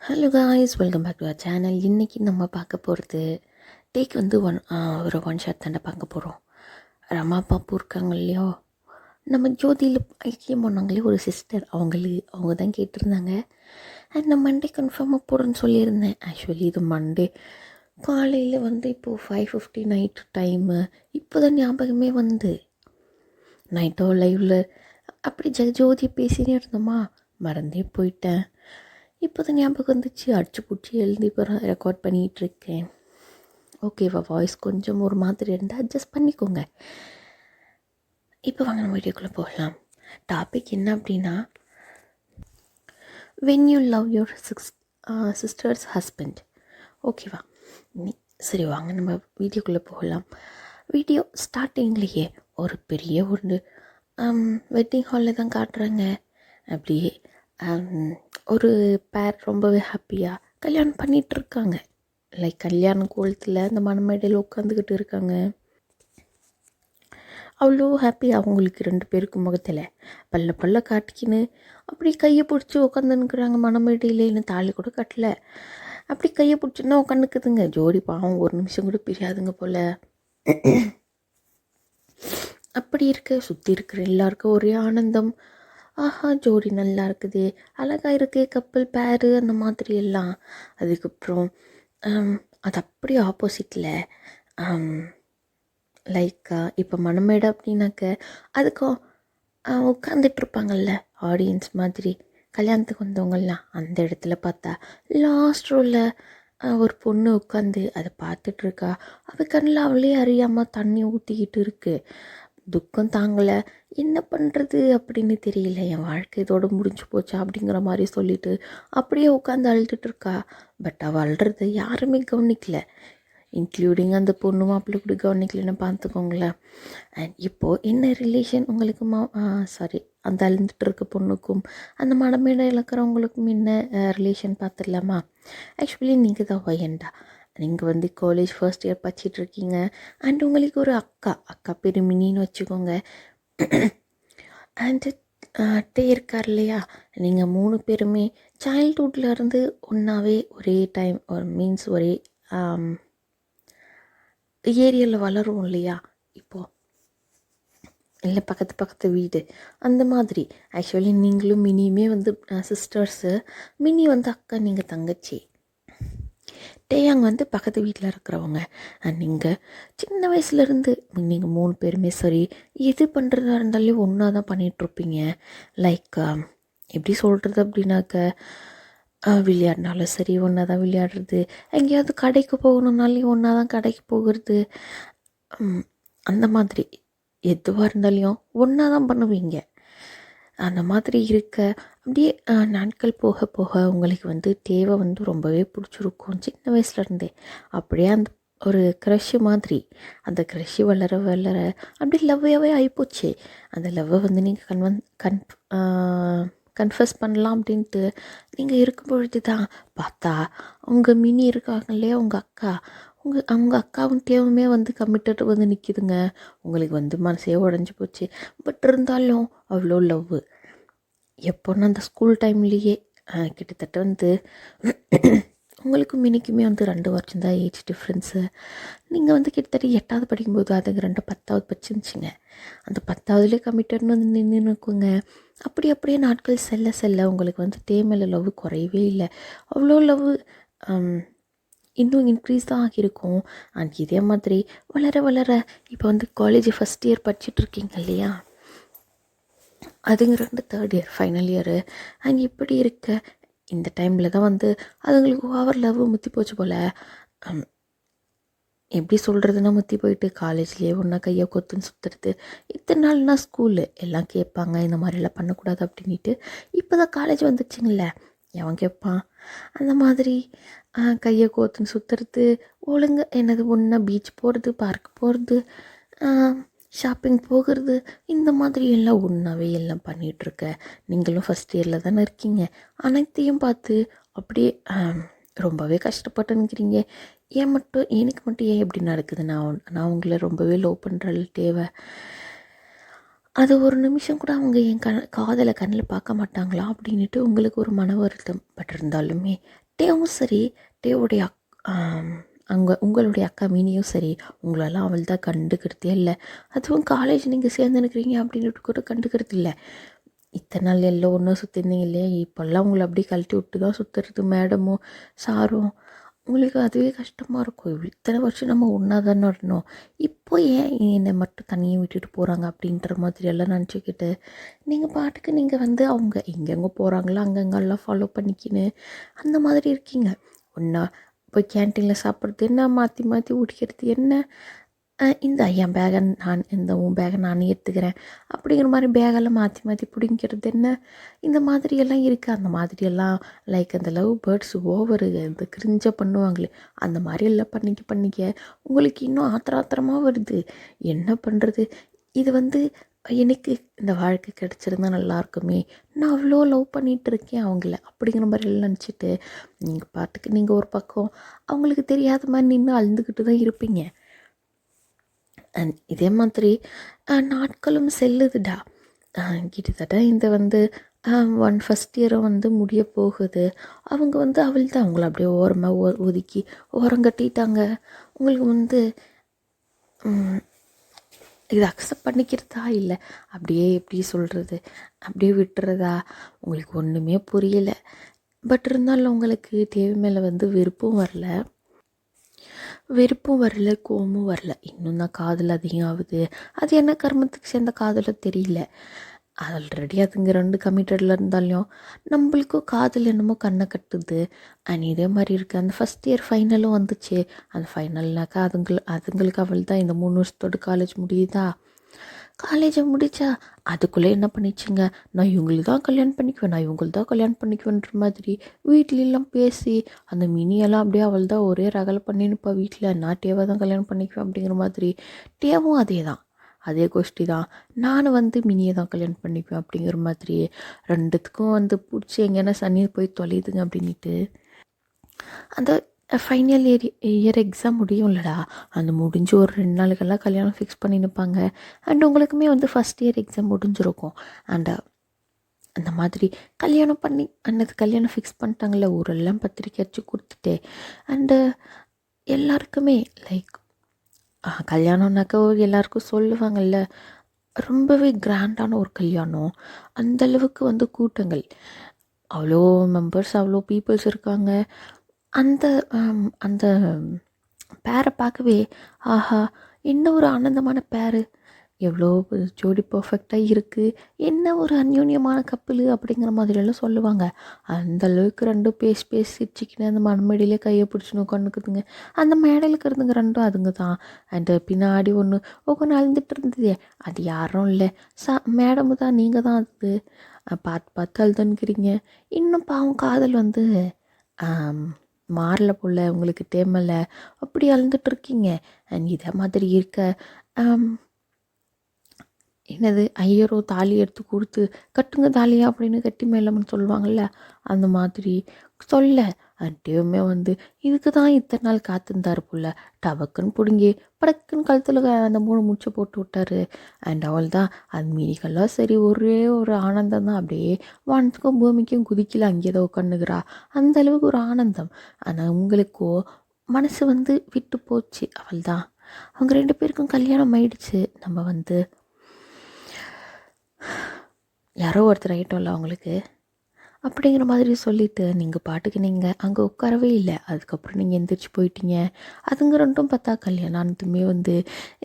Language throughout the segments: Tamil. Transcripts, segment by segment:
Hello guys, welcome back to our channel. இன்றைக்கி நம்ம பார்க்க போகிறது டேக் வந்து ஒரு ஒன் ஷாட் தாண்டா பார்க்க போகிறோம். ரமா பாப்பு இருக்காங்க இல்லையோ, நம்ம ஜோதியில் ஐக்கியம் பண்ணாங்களே ஒரு சிஸ்டர், அவங்க தான் கேட்டிருந்தாங்க. அண்ட் நான் மண்டே கன்ஃபார்மாக போடுறேன்னு சொல்லியிருந்தேன். ஆக்சுவலி இது மண்டே காலையில் வந்து இப்போது 5:50 நைட்டு டைமு. இப்போ தான் ஞாபகமே வந்து நைட்டோ லைவில் அப்படி ஜோதி பேசினே இருந்தோமா, மறந்தே போயிட்டேன். இப்போ தான் ஞாபகம் வந்துச்சு. அடிச்சு பிடிச்சி எழுதி இப்போ ரெக்கார்ட் பண்ணிகிட்ருக்கேன். ஓகேவா? வாய்ஸ் கொஞ்சம் ஒரு மாதிரி இருந்தால் அட்ஜஸ்ட் பண்ணிக்கோங்க. இப்போ வாங்க நம்ம வீடியோக்குள்ளே போகலாம். டாபிக் என்ன அப்படின்னா, when you love your sisters husband. ஓகேவா? சரி, வாங்க நம்ம வீடியோக்குள்ளே போகலாம். வீடியோ ஸ்டார்டிங்லேயே ஒரு பெரிய வெட்டிங் ஹாலில் தான் காட்டுறாங்க. அப்படியே ஒரு பேர் ரொம்பவே ஹாப்பியாக கல்யாணம் பண்ணிகிட்ருக்காங்க. லைக் கல்யாண கோலத்தில் அந்த மணமேடையில் உட்காந்துக்கிட்டு இருக்காங்க. அவ்வளோ ஹாப்பி அவங்களுக்கு 2 பேருக்கு முகத்தில் பல்ல காட்டிக்கின்னு அப்படி கையை பிடிச்சி உட்காந்துன்னுக்குறாங்க மணமேடையில். இன்னும் தாலி கூட கட்டலை. அப்படி கையை பிடிச்சின்னா உட்காந்துக்குதுங்க. ஜோடி பாவம் ஒரு நிமிஷம் கூட பிரியாதுங்க போல். அப்படி இருக்க சுற்றி இருக்கிற எல்லாருக்கும் ஒரே ஆனந்தம். ஆஹா, ஜோடி நல்லா இருக்குது, அழகாக இருக்குது, கப்பல் பேரு அந்த மாதிரி எல்லாம். அதுக்கப்புறம் அது அப்படி ஆப்போசிட்டில் லைக் இப்போ மணமேடை அப்படின்னாக்க அதுக்கும் உட்காந்துட்ருப்பாங்கல்ல ஆடியன்ஸ் மாதிரி, கல்யாணத்துக்கு வந்தவங்கலாம். அந்த இடத்துல பார்த்தா லாஸ்ட் ரோவில் ஒரு பொண்ணு உட்காந்து அதை பார்த்துட்ருக்கா. அவள் கண்ணில் அவளே அறியாமல் தண்ணி ஊற்றிக்கிட்டு இருக்குது. துக்கம் தாங்கலை, என்ன பண்ணுறது அப்படின்னு தெரியல, என் வாழ்க்கை இதோடு முடிஞ்சு போச்சா அப்படிங்கிற மாதிரி சொல்லிட்டு அப்படியே உட்காந்து அழுதுட்டுருக்கா. பட் அவள் அழுறதை யாருமே கவனிக்கல, இன்க்ளூடிங் அந்த பொண்ணு மாப்பிள்ளை கூட கவனிக்கலன்னு பார்த்துக்கோங்களேன். அண்ட் இப்போது என்ன ரிலேஷன் உங்களுக்கு அந்த அழுந்துட்டு இருக்க பொண்ணுக்கும் அந்த மடமேடை இழக்கிறவங்களுக்கும் என்ன ரிலேஷன் பார்த்துடலாமா? ஆக்சுவலி நீங்கள் தான் ஒயண்டா, நீங்கள் வந்து காலேஜ் ஃபர்ஸ்ட் இயர் படிச்சிட்ருக்கீங்க. அண்ட் உங்களுக்கு ஒரு அக்கா பேர் மினின்னு வச்சுக்கோங்க. அண்டு டே இருக்கார் இல்லையா, நீங்கள் 3 பேருமே சைல்ட்ஹுட்லேருந்து ஒன்றாவே ஒரே டைம் மீன்ஸ் ஒரே ஏரியாவில் வளரும் இல்லையா. இப்போது இல்லை பக்கத்து வீடு அந்த மாதிரி. ஆக்சுவலி நீங்களும் மினியுமே வந்து சிஸ்டர்ஸு. மினி வந்து அக்கா, நீங்கள் தங்கச்சி. டேயாங் வந்து பக்கத்து வீட்டில் இருக்கிறவங்க. நீங்கள் சின்ன வயசுலேருந்து நீங்கள் 3 பேருமே சரி எது பண்ணுறதா இருந்தாலும் ஒன்றா தான் பண்ணிகிட்ருப்பீங்க. லைக் எப்படி சொல்கிறது அப்படின்னாக்க, விளையாடினாலும் சரி ஒன்றா தான் விளையாடுறது, எங்கேயாவது கடைக்கு போகணுன்னாலையும் ஒன்றா தான் கடைக்கு போகிறது. அந்த மாதிரி எதுவாக இருந்தாலையும் ஒன்றா தான் பண்ணுவீங்க. அந்த மாதிரி இருக்க அப்படியே நாட்கள் போக போக உங்களுக்கு வந்து தேவை வந்து ரொம்பவே பிடிச்சிருக்கும் சின்ன வயசுலேருந்தே. அப்படியே அந்த ஒரு க்ரஷ்ஷு மாதிரி அந்த க்ரஷ்ஷு வளர அப்படியே லவ்வாகவே ஆகிப்போச்சு. அந்த லவ்வை வந்து நீங்கள் கன்ஃபஸ் பண்ணலாம் அப்படின்ட்டு நீங்கள் இருக்கும் பொழுது தான் பார்த்தா உங்கள் மினி இருக்காங்க இல்லையா, உங்கள் அக்கா, அவங்க அக்காவும் தேவுமே வந்து கம்மிட்டட் வந்து நிற்கிதுங்க. உங்களுக்கு வந்து மனசே உடஞ்சி போச்சு. பட் இருந்தாலும் அவ்வளோ லவ். எப்போன்னா அந்த ஸ்கூல் டைம்லேயே கிட்டத்தட்ட வந்து உங்களுக்கும் மினிக்குமே வந்து 2 வருஷம் தான் ஏஜ் டிஃப்ரென்ஸு. நீங்கள் வந்து கிட்டத்தட்ட 8வது படிக்கும்போது அதுங்க 2 10வது படிச்சிருந்துச்சிங்க. அந்த 10வதுலேயே கம்மிட்டட்னு வந்து நின்றுக்குங்க. அப்படியே நாட்கள் செல்ல உங்களுக்கு வந்து மேலே லவ் குறையவே இல்லை. அவ்வளோ லவ் இன்னும் இன்க்ரீஸ் தான் ஆகியிருக்கும். அண்ட் இதே மாதிரி வளர இப்போ வந்து காலேஜ் ஃபஸ்ட் இயர் படிச்சுட்ருக்கீங்க இல்லையா, அதுங்க 2 third year final year. And இப்படி இருக்க இந்த டைமில் தான் வந்து அதுங்களுக்கு ஓவர் லவ் முற்றி போச்சு போல். எப்படி சொல்கிறதுனா, முற்றி போயிட்டு காலேஜ்லேயே ஒன்றா கையை கொத்துன்னு சுற்றுறது. இத்தனை நாள்னா ஸ்கூலு எல்லாம் கேட்பாங்க இந்த மாதிரிலாம் பண்ணக்கூடாது அப்படின்ட்டு. இப்போ தான் காலேஜ் வந்துச்சுங்கள, எவன் கேட்பான்? அந்த மாதிரி கையை கோத்துன்னு சுற்றுறது, ஒழுங்கு என்னது ஒன்றா பீச் போகிறது, பார்க் போகிறது, ஷாப்பிங் போகிறது, இந்த மாதிரி எல்லாம் ஒன்றாவே எல்லாம் பண்ணிகிட்ருக்க. நீங்களும் ஃபஸ்ட் இயரில் தானே இருக்கீங்க. அனைத்தையும் பார்த்து அப்படியே ரொம்பவே கஷ்டப்பட்டுன்னுக்கிறீங்க. எனக்கு மட்டும் ஏன் இப்படி நடக்குது? நான் உங்களை ரொம்பவே லவ் பண்ணுற தேவை. அது ஒரு நிமிஷம் கூட அவங்க என் காதலை கண்ணில் பார்க்க மாட்டாங்களா அப்படின்ட்டு உங்களுக்கு ஒரு மன வருத்தம். பட் இருந்தாலுமே டேவும் சரி, டேவுடைய அங்கே உங்களுடைய அக்கா மினியும் சரி, உங்களெல்லாம் அவள் தான் கண்டுக்கிறதே இல்லை. அதுவும் காலேஜ் நீங்கள் சேர்ந்துனுக்கிறீங்க அப்படின்ட்டு கூட கண்டுக்கிறது இல்லை. இத்தனை நாள் எல்லாம் ஒன்றா சுற்றிருந்தீங்க இல்லையா, இப்போல்லாம் உங்களை அப்படியே கழட்டி விட்டு தான் சுற்றுறது மேடமும் சாரும். உங்களுக்கு அதுவே கஷ்டமாக இருக்கும். இத்தனை வருஷம் நம்ம ஒன்றா தானே இருந்தோம், இப்போ ஏன் என்னை மட்டும் தனியாக விட்டுட்டு போகிறாங்க அப்படின்ற மாதிரியெல்லாம் நினச்சிக்கிட்டு நீங்கள் பாட்டுக்கு நீங்கள் வந்து அவங்க எங்கெங்கே போகிறாங்களோ அங்கங்கெல்லாம் ஃபாலோ பண்ணிக்கின்னு அந்த மாதிரி இருக்கீங்க. ஒன்றா போய் கேன்டீனில் சாப்பிட்றது என்ன, மாற்றி மாற்றி குடிக்கிறது என்ன, இந்த என் பேகை நான் இந்த உன் பேகை நானே எடுத்துக்கிறேன் அப்படிங்கிற மாதிரி பேகெல்லாம் மாற்றி மாற்றி பிடிங்கிறது என்ன, இந்த மாதிரியெல்லாம் இருக்குது. அந்த மாதிரியெல்லாம் லைக் அந்த லவ் பேர்ட்ஸ் ஓவரு இந்த கிரிஞ்சை பண்ணுவாங்களே, அந்த மாதிரி எல்லாம் பண்ணிக்க உங்களுக்கு இன்னும் ஆத்திரமாக வருது. என்ன பண்ணுறது, இது வந்து எனக்கு இந்த வாழ்க்கை கிடச்சிருந்தா நல்லாயிருக்குமே, நான் அவ்வளோ லவ் பண்ணிகிட்டு இருக்கேன் அவங்கள அப்படிங்கிற மாதிரி எல்லாம் நினச்சிட்டு நீங்கள் பாட்டுக்கு நீங்கள் ஒரு பக்கம் அவங்களுக்கு தெரியாத மாதிரி நின்று அழுந்துக்கிட்டு தான் இருப்பீங்க. அண்ட் இதே மாதிரி நாட்களும் செல்லுதுடா. கிட்டத்தட்ட இந்த வந்து ஃபஸ்ட் இயரும் வந்து முடிய போகுது. அவங்க வந்து அவள் தான் அவங்கள அப்படியே ஓரமாக ஒதுக்கி ஓரம் கட்டிட்டாங்க. உங்களுக்கு வந்து இது அக்செப்ட் பண்ணிக்கிறதா இல்லை அப்படியே எப்படி சொல்கிறது, அப்படியே விட்டுறதா, உங்களுக்கு ஒன்றுமே புரியலை. பட் இருந்தாலும் உங்களுக்கு தேவை மேலே வந்து வெறுப்பும் வரல, கோவமும் வரல. இன்னும் தான் காதல் அதிகம் ஆகுது. அது என்ன கர்மத்துக்கு சேர்ந்த காதலோ தெரியல. ஆல்ரெடி அதுங்க 2 கமிட்டடில் இருந்தாலும் நம்மளுக்கும் காதல் என்னமோ கண்ணை கட்டுது. அண்ட் இதே மாதிரி இருக்குது. அந்த ஃபஸ்ட் இயர் ஃபைனலும் வந்துச்சு. அந்த ஃபைனல்னாக்கா அதுங்களுக்கு அவள் தான் இந்த 3 வருஷத்தோடு காலேஜ் முடியுதா. காலேஜை முடித்தா அதுக்குள்ளே என்ன பண்ணிச்சுங்க, நான் இவங்களுக்கு தான் கல்யாணம் பண்ணிக்குவேன்ற மாதிரி வீட்லெலாம் பேசி அந்த மினியெல்லாம் அப்படியே அவள் தான் ஒரே ரகலை பண்ணினுப்பா வீட்டில், நான் டேவை தான் கல்யாணம் பண்ணிக்குவேன் அப்படிங்கிற மாதிரி. டேவும் அதே கோஷ்டி தான், நானும் வந்து மினியை தான் கல்யாணம் பண்ணிக்குவேன் அப்படிங்கிற மாதிரி. ரெண்டுத்துக்கும் வந்து பிடிச்சி எங்கேனா சனி போய் தொலையுதுங்க அப்படின்ட்டு. அந்த ஃபைனல் இயர் எக்ஸாம் முடியும்லடா, அந்த முடிஞ்சு ஒரு 2 நாளுக்கெல்லாம் கல்யாணம் ஃபிக்ஸ் பண்ணி நிற்பாங்க. அண்ட் உங்களுக்குமே வந்து ஃபஸ்ட் இயர் எக்ஸாம் முடிஞ்சிருக்கும். அண்ட் அந்த மாதிரி கல்யாணம் ஃபிக்ஸ் பண்ணிட்டாங்களே, ஊரெல்லாம் பத்திரிக்கை அடிச்சு கொடுத்துட்டு. அண்டு எல்லாருக்குமே லைக் கல்யாணம்னாக்கா எல்லாருக்கும் சொல்லுவாங்கள்ல, ரொம்பவே கிராண்டான ஒரு கல்யாணம். அந்தளவுக்கு வந்து கூட்டங்கள், அவ்வளோ மெம்பர்ஸ், அவ்வளோ பீப்புள்ஸ் இருக்காங்க. அந்த அந்த பேரை பார்க்கவே ஆஹா என்ன ஒரு ஆனந்தமான பேரு, எவ்வளோ ஜோடி பர்ஃபெக்டாக இருக்குது, என்ன ஒரு அந்யோன்யமான கப்பல் அப்படிங்கிற மாதிரியெல்லாம் சொல்லுவாங்க. அந்தளவுக்கு ரெண்டும் பேசி சிரிச்சிக்கின்னு அந்த மண்மடியிலே கையை பிடிச்சின்னு உட்காந்துக்குதுங்க. அந்த மேடையில் இருக்கிறதுங்க ரெண்டும் அதுங்க தான். அண்டு பின்னாடி ஒன்று அழுந்துட்டு இருந்ததே, அது யாரும் இல்லை, மேடமு தான், நீங்கள் தான். அது பார்த்து அழுதுன்னுக்கிறீங்க. இன்னும் பாவம் காதல் வந்து மாறல போல், உங்களுக்கு தேமலை அப்படி அழுந்துட்டுருக்கீங்க. அண்ட் இதே மாதிரி இருக்க என்னது ஐயரோ தாலி எடுத்து கொடுத்து கட்டுங்க தாலியா அப்படின்னு கட்டி மேலம்னு சொல்லுவாங்கள்ல, அந்த மாதிரி சொல்ல அட்டையுமே வந்து இதுக்கு தான் இத்தனை நாள் காத்திருந்தாரு போல். டபக்குன்னு பிடுங்கி படக்குன்னு கழுத்தில் அந்த 3 முடிச்சை போட்டு விட்டாரு. அண்ட் அவள் தான் அது மீனிக்கெல்லாம் சரி ஒரே ஒரு ஆனந்தம் தான். அப்படியே வானத்துக்கும் பூமிக்கும் குதிக்கல, அங்கேயே தான் உட்காந்துக்கிறா. அந்த அளவுக்கு ஒரு ஆனந்தம். ஆனால் உங்களுக்கோ மனசு வந்து விட்டு போச்சு. அவள் தான் அவங்க 2 பேருக்கும் கல்யாணம் ஆயிடுச்சு. நம்ம வந்து யாரோ ஒருத்தர் ஆகிட்டோம்ல அவங்களுக்கு அப்படிங்கிற மாதிரி சொல்லிவிட்டு நீங்கள் பாட்டுக்கு நீங்கள் அங்கே உட்காரவே இல்லை. அதுக்கப்புறம் நீங்கள் எந்திரிச்சு போயிட்டீங்க. அதுங்க ரெண்டும் பார்த்தா கல்யாணத்துமே வந்து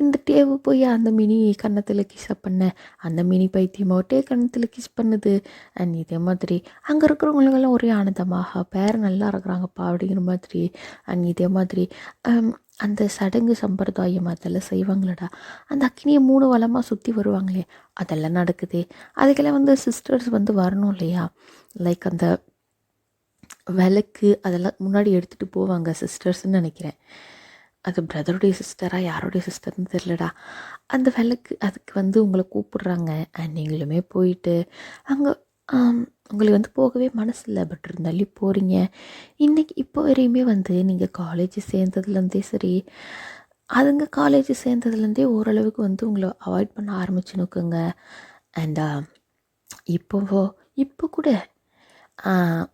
இந்த டேவு போய் அந்த மினி கன்னத்தில் கிஸ் பண்ண, அந்த மினி பைத்தியமாவட்டே கன்னத்தில் கிஸ் பண்ணுது. அண்ட் இதே மாதிரி அங்கே இருக்கிறவங்களுக்கெல்லாம் ஒரே ஆனந்தமாக பேர் நல்லா இருக்கிறாங்கப்பா அப்படிங்கிற மாதிரி. அண்ட் இதே மாதிரி அந்த சடங்கு சம்பிரதாயம் அதெல்லாம் செய்வாங்களடா, அந்த அக்கினியை 3 வளமாக சுற்றி வருவாங்களே, அதெல்லாம் நடக்குது. அதுக்கெல்லாம் வந்து சிஸ்டர்ஸ் வந்து வரணும் இல்லையா, லைக் அந்த விளக்கு அதெல்லாம் முன்னாடி எடுத்துகிட்டு போவாங்க சிஸ்டர்ஸ்ன்னு நினைக்கிறேன். அது பிரதருடைய சிஸ்டரா யாருடைய சிஸ்டர்னு தெரிலடா. அந்த விளக்கு அதுக்கு வந்து உங்களை கூப்பிடுறாங்க. அண்ட் நீங்களுமே போயிட்டு அங்கே உங்களுக்கு வந்து போகவே மனசு இல்லை, பட் இருந்தாலும் போகிறீங்க. இப்போ வரையுமே வந்து நீங்கள் காலேஜ் சேர்ந்ததுலேருந்தே சரி, அதுங்க காலேஜ் சேர்ந்ததுலேருந்தே ஓரளவுக்கு வந்து உங்களை அவாய்ட் பண்ண ஆரம்பிச்சு நோக்குங்க. அண்ட் இப்போ கூட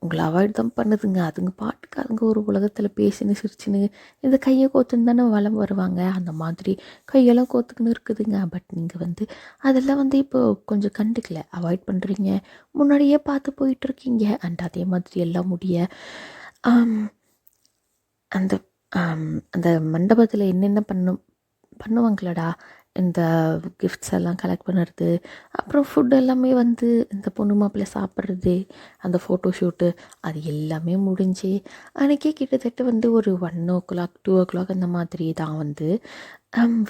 உங்களை அவாய்ட் தான் பண்ணுதுங்க. அதுங்க பாட்டுக்கு அதுங்க ஒரு உலகத்தில் பேசின்னு சிரிச்சுன்னு இந்த கையை கோத்துன்னு தானே வலம் வருவாங்க. அந்த மாதிரி கையெல்லாம் கோத்துக்குன்னு இருக்குதுங்க. பட் நீங்கள் வந்து அதெல்லாம் வந்து இப்போ கொஞ்சம் கண்டுக்கல, அவாய்ட் பண்ணுறீங்க. முன்னாடியே பார்த்து போயிட்டுருக்கீங்க. அண்ட் அதே மாதிரி எல்லாம் முடிய அந்த அந்த மண்டபத்தில் என்னென்ன பண்ணுவாங்களடா, இந்த கிஃப்ட்ஸ் எல்லாம் கலெக்ட் பண்ணுறது, அப்புறம் ஃபுட் எல்லாமே வந்து இந்த பொண்ணு மாப்பிள்ளை சாப்பிட்றது, அந்த ஃபோட்டோ ஷூட்டு, அது எல்லாமே முடிஞ்சு அன்றைக்கே கிட்டத்தட்ட வந்து ஒரு 1 o'clock 2 o'clock அந்த மாதிரி தான் வந்து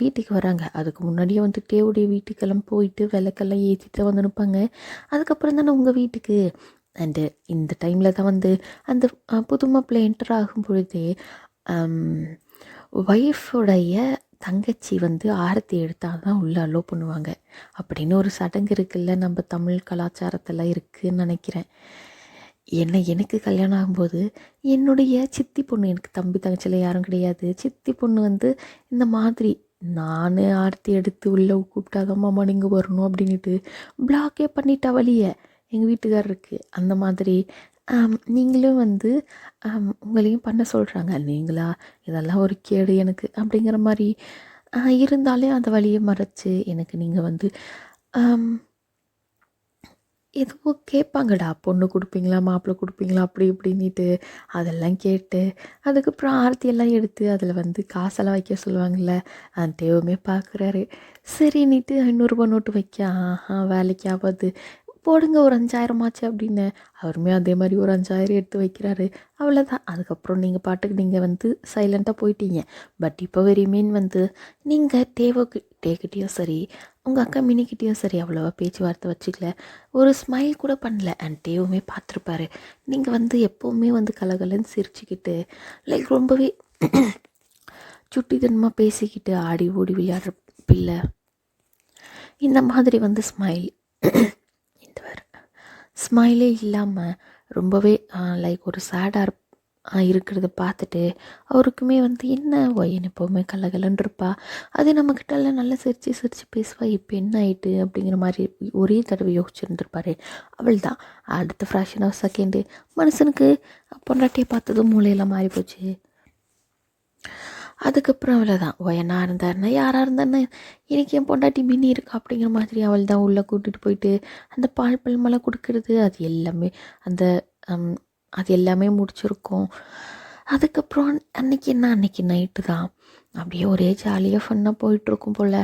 வீட்டுக்கு வராங்க. அதுக்கு முன்னாடியே வந்து தேவுடைய வீட்டுக்கெல்லாம் போயிட்டு விளக்கெல்லாம் ஏற்றிட்டு வந்து நிற்பாங்க. அதுக்கப்புறம் தானே உங்கள் வீட்டுக்கு. அண்டு இந்த டைமில் தான் வந்து அந்த புது மாப்பிள்ளை என்டர் ஆகும் பொழுதே ஒய்ஃபுடைய தங்கச்சி வந்து ஆரத்தி எடுத்தால் தான் உள்ளே அலோவ் பண்ணுவாங்க அப்படின்னு ஒரு சடங்கு இருக்குல்ல, நம்ம தமிழ் கலாச்சாரத்தில் இருக்குதுன்னு நினைக்கிறேன். எனக்கு கல்யாணம் ஆகும்போது என்னுடைய சித்தி பொண்ணு, எனக்கு தம்பி தங்கச்சியில் யாரும் கிடையாது, சித்தி பொண்ணு வந்து இந்த மாதிரி நான் ஆரத்தி எடுத்து உள்ளே கூப்பிட்டாதான் மாமா நீங்கள் வரணும் அப்படின்ட்டு பிளாக்கே பண்ணிட்டா வழியை எங்கள் வீட்டுக்காரருக்கு. அந்த மாதிரி நீங்களும் வந்து உங்களையும் பண்ண சொல்கிறாங்க. நீங்களா இதெல்லாம் ஒரு கேடு எனக்கு அப்படிங்கிற மாதிரி இருந்தாலே அந்த வழியை மறைச்சி எனக்கு நீங்கள் வந்து எதுவும் கேட்பாங்கடா, பொண்ணு கொடுப்பீங்களா மாப்பிள்ளை கொடுப்பீங்களா அப்படி இப்படின்னுட்டு அதெல்லாம் கேட்டு அதுக்கப்புறம் ஆரத்தியெல்லாம் எடுத்து அதில் வந்து காசெல்லாம் வைக்க சொல்லுவாங்கள்ல. அந்த தேவமே பார்க்குறாரு. சரின்னுட்டு 500 நோட்டு வைக்க வேலைக்கு ஆகாது, போடுங்க ஒரு 5,000 ஆச்சு அப்படின்னு அவருமே அதே மாதிரி ஒரு 5,000 எடுத்து வைக்கிறாரு. அவ்வளோதான். அதுக்கப்புறம் நீங்கள் பாட்டுக்கு நீங்கள் வந்து சைலண்ட்டாக போயிட்டீங்க. பட் இப்போ வரையுமே வந்து நீங்கள் தேக்கிட்டேயும் சரி, உங்கள் அக்கா மினிக்கிட்டேயும் சரி அவ்வளோவா பேச்சுவார்த்தை வச்சுக்கல, ஒரு ஸ்மைல் கூட பண்ணல. அண்ட் தேவுமே பார்த்துருப்பாரு. நீங்கள் வந்து எப்போவுமே வந்து கலகலன்னு சிரிச்சுக்கிட்டு லைக் ரொம்பவே சுட்டித்தனமாக பேசிக்கிட்டு ஆடி ஓடி விளையாடுற பிள்ளை, இந்த மாதிரி வந்து ஸ்மைலே இல்லாமல் ரொம்பவே லைக் ஒரு சேடாக இருக்கிறத பார்த்துட்டு அவருக்குமே வந்து என்ன ஒயன் எப்போவுமே கலகலன்னு இருப்பா, அதே நம்மக்கிட்டலாம் நல்லா சிரித்து சிரித்து பேசுவா, இப்போ என்ன ஆயிட்டு அப்படிங்கிற மாதிரி ஒரே தடவை யோசிச்சுருந்துருப்பாரு. அவள் தான் அடுத்த ஃப்ராக்ஷன் ஆஃப் செகண்டு மனுஷனுக்கு பொண்டாட்டியை பார்த்ததும் மூளையெல்லாம் மாறி போச்சு. அதுக்கப்புறம் அவளை தான் ஒயனாக இருந்தாருன்னா யாராக இருந்தாருன்னா எனக்கு என் பொண்டாட்டி மினி இருக்கா அப்படிங்கிற மாதிரி அவள் தான் உள்ளே கூட்டிகிட்டு போயிட்டு அந்த பால் பழமெல்லாம் கொடுக்கறது, அது எல்லாமே முடிச்சிருக்கோம். அதுக்கப்புறம் அன்றைக்கி நைட்டு தான் அப்படியே ஒரே ஜாலியாக ஃபன்னாக போயிட்டுருக்கும் போல்.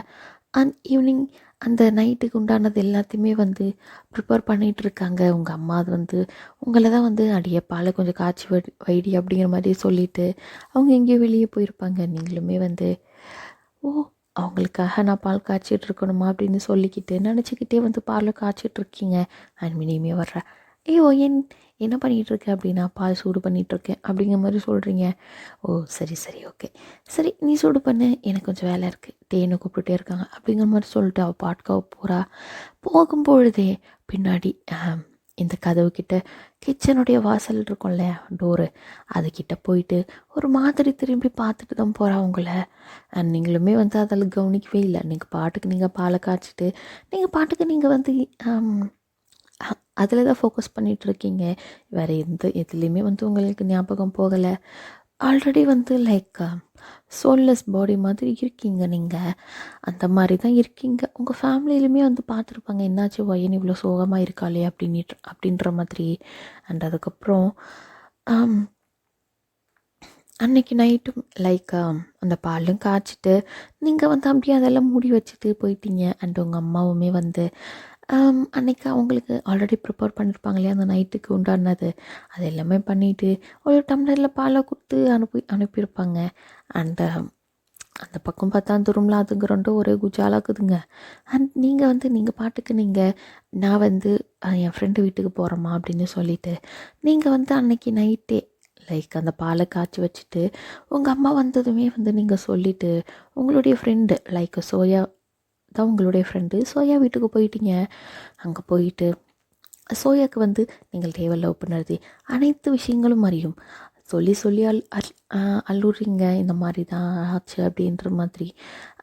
ஈவினிங் அந்த நைட்டுக்கு உண்டானது எல்லாத்தையுமே வந்து ப்ரிப்பேர் பண்ணிகிட்ருக்காங்க. உங்கள் அம்மா அது வந்து உங்களை தான் வந்து அடியே பாலை கொஞ்சம் காய்ச்சி வைடி அப்படிங்கிற மாதிரி சொல்லிவிட்டு அவங்க எங்கேயோ வெளியே போயிருப்பாங்க. நீங்களுமே வந்து அவங்களுக்காக நான் பால் காய்ச்சிட்டு இருக்கணுமா அப்படின்னு சொல்லிக்கிட்டு நினச்சிக்கிட்டே வந்து பாலை காய்ச்சிட்ருக்கீங்க. அண்ட் மினிமே வர்றேன். என்ன பண்ணிகிட்ருக்க அப்படின்னா பால் சூடு பண்ணிகிட்ருக்கேன் அப்படிங்கிற மாதிரி சொல்கிறீங்க. ஓ சரி சரி ஓகே சரி நீ சூடு பண்ணு, எனக்கு கொஞ்சம் வேலை இருக்குது, தேனை கூப்பிட்டுட்டே இருக்காங்க அப்படிங்கிற மாதிரி சொல்லிட்டு அவள் பாட்காவை போகிறா. போகும்பொழுதே பின்னாடி இந்த கதவு கிட்ட கிச்சனுடைய வாசல் இருக்கும்ல டோரு, அதுக்கிட்ட போயிட்டு ஒரு மாதிரி திரும்பி பார்த்துட்டு தான் போகிறா உங்களை. நீங்களுமே வந்து அதில் கவனிக்கவே இல்லை. நீங்கள் பாட்டுக்கு நீங்கள் பாலை காய்ச்சிட்டு நீங்கள் பாட்டுக்கு நீங்கள் வந்து அதில் தான் ஃபோக்கஸ் பண்ணிகிட்ருக்கீங்க. வேறு எதுலேயுமே வந்து உங்களுக்கு ஞாபகம் போகலை. ஆல்ரெடி வந்து லைக் சோல்லெஸ் பாடி மாதிரி இருக்கீங்க நீங்கள், அந்த மாதிரி தான் இருக்கீங்க. உங்கள் ஃபேமிலியிலுமே வந்து பார்த்துருப்பாங்க என்னாச்சு ஒயன் இவ்வளோ சோகமாக இருக்காளே அப்படின்ற மாதிரி. அண்ட் அதுக்கப்புறம் அன்றைக்கி நைட்டும் லைக் அந்த பாலும் காய்ச்சிட்டு நீங்கள் வந்து அப்படியே அதெல்லாம் மூடி வச்சுட்டு போயிட்டீங்க. அண்ட் உங்கள் அம்மாவுமே வந்து அன்றைக்கி அவங்களுக்கு ஆல்ரெடி ப்ரிப்பேர் பண்ணியிருப்பாங்க இல்லையா அந்த நைட்டுக்கு உண்டானது, அது எல்லாமே பண்ணிவிட்டு ஒரு டம்ளரில் பாலை கொடுத்து அனுப்பியிருப்பாங்க. அந்த பக்கம் பார்த்தா அந்த ரூமில் அதுங்கிறோண்டு ஒரே குஜாலாக்குதுங்க. அண்ட் நீங்கள் பாட்டுக்கு நான் வந்து என் ஃப்ரெண்டு வீட்டுக்கு போகிறேம்மா அப்படின்னு சொல்லிவிட்டு நீங்கள் வந்து அன்றைக்கி நைட்டே லைக் அந்த பாலை காய்ச்சி வச்சுட்டு உங்கள் அம்மா வந்ததுமே வந்து நீங்கள் சொல்லிவிட்டு உங்களுடைய ஃப்ரெண்டு லைக் சோயா தான் உங்களுடைய ஃப்ரெண்டு சோயா வீட்டுக்கு போயிட்டீங்க. அங்கே போயிட்டு சோயாவுக்கு வந்து நீங்கள் தேவை லவ் பண்ணுறது அனைத்து விஷயங்களும் அறியும் சொல்லி அள்ளுறீங்க, இந்த மாதிரி தான் ஆச்சு அப்படின்ற மாதிரி.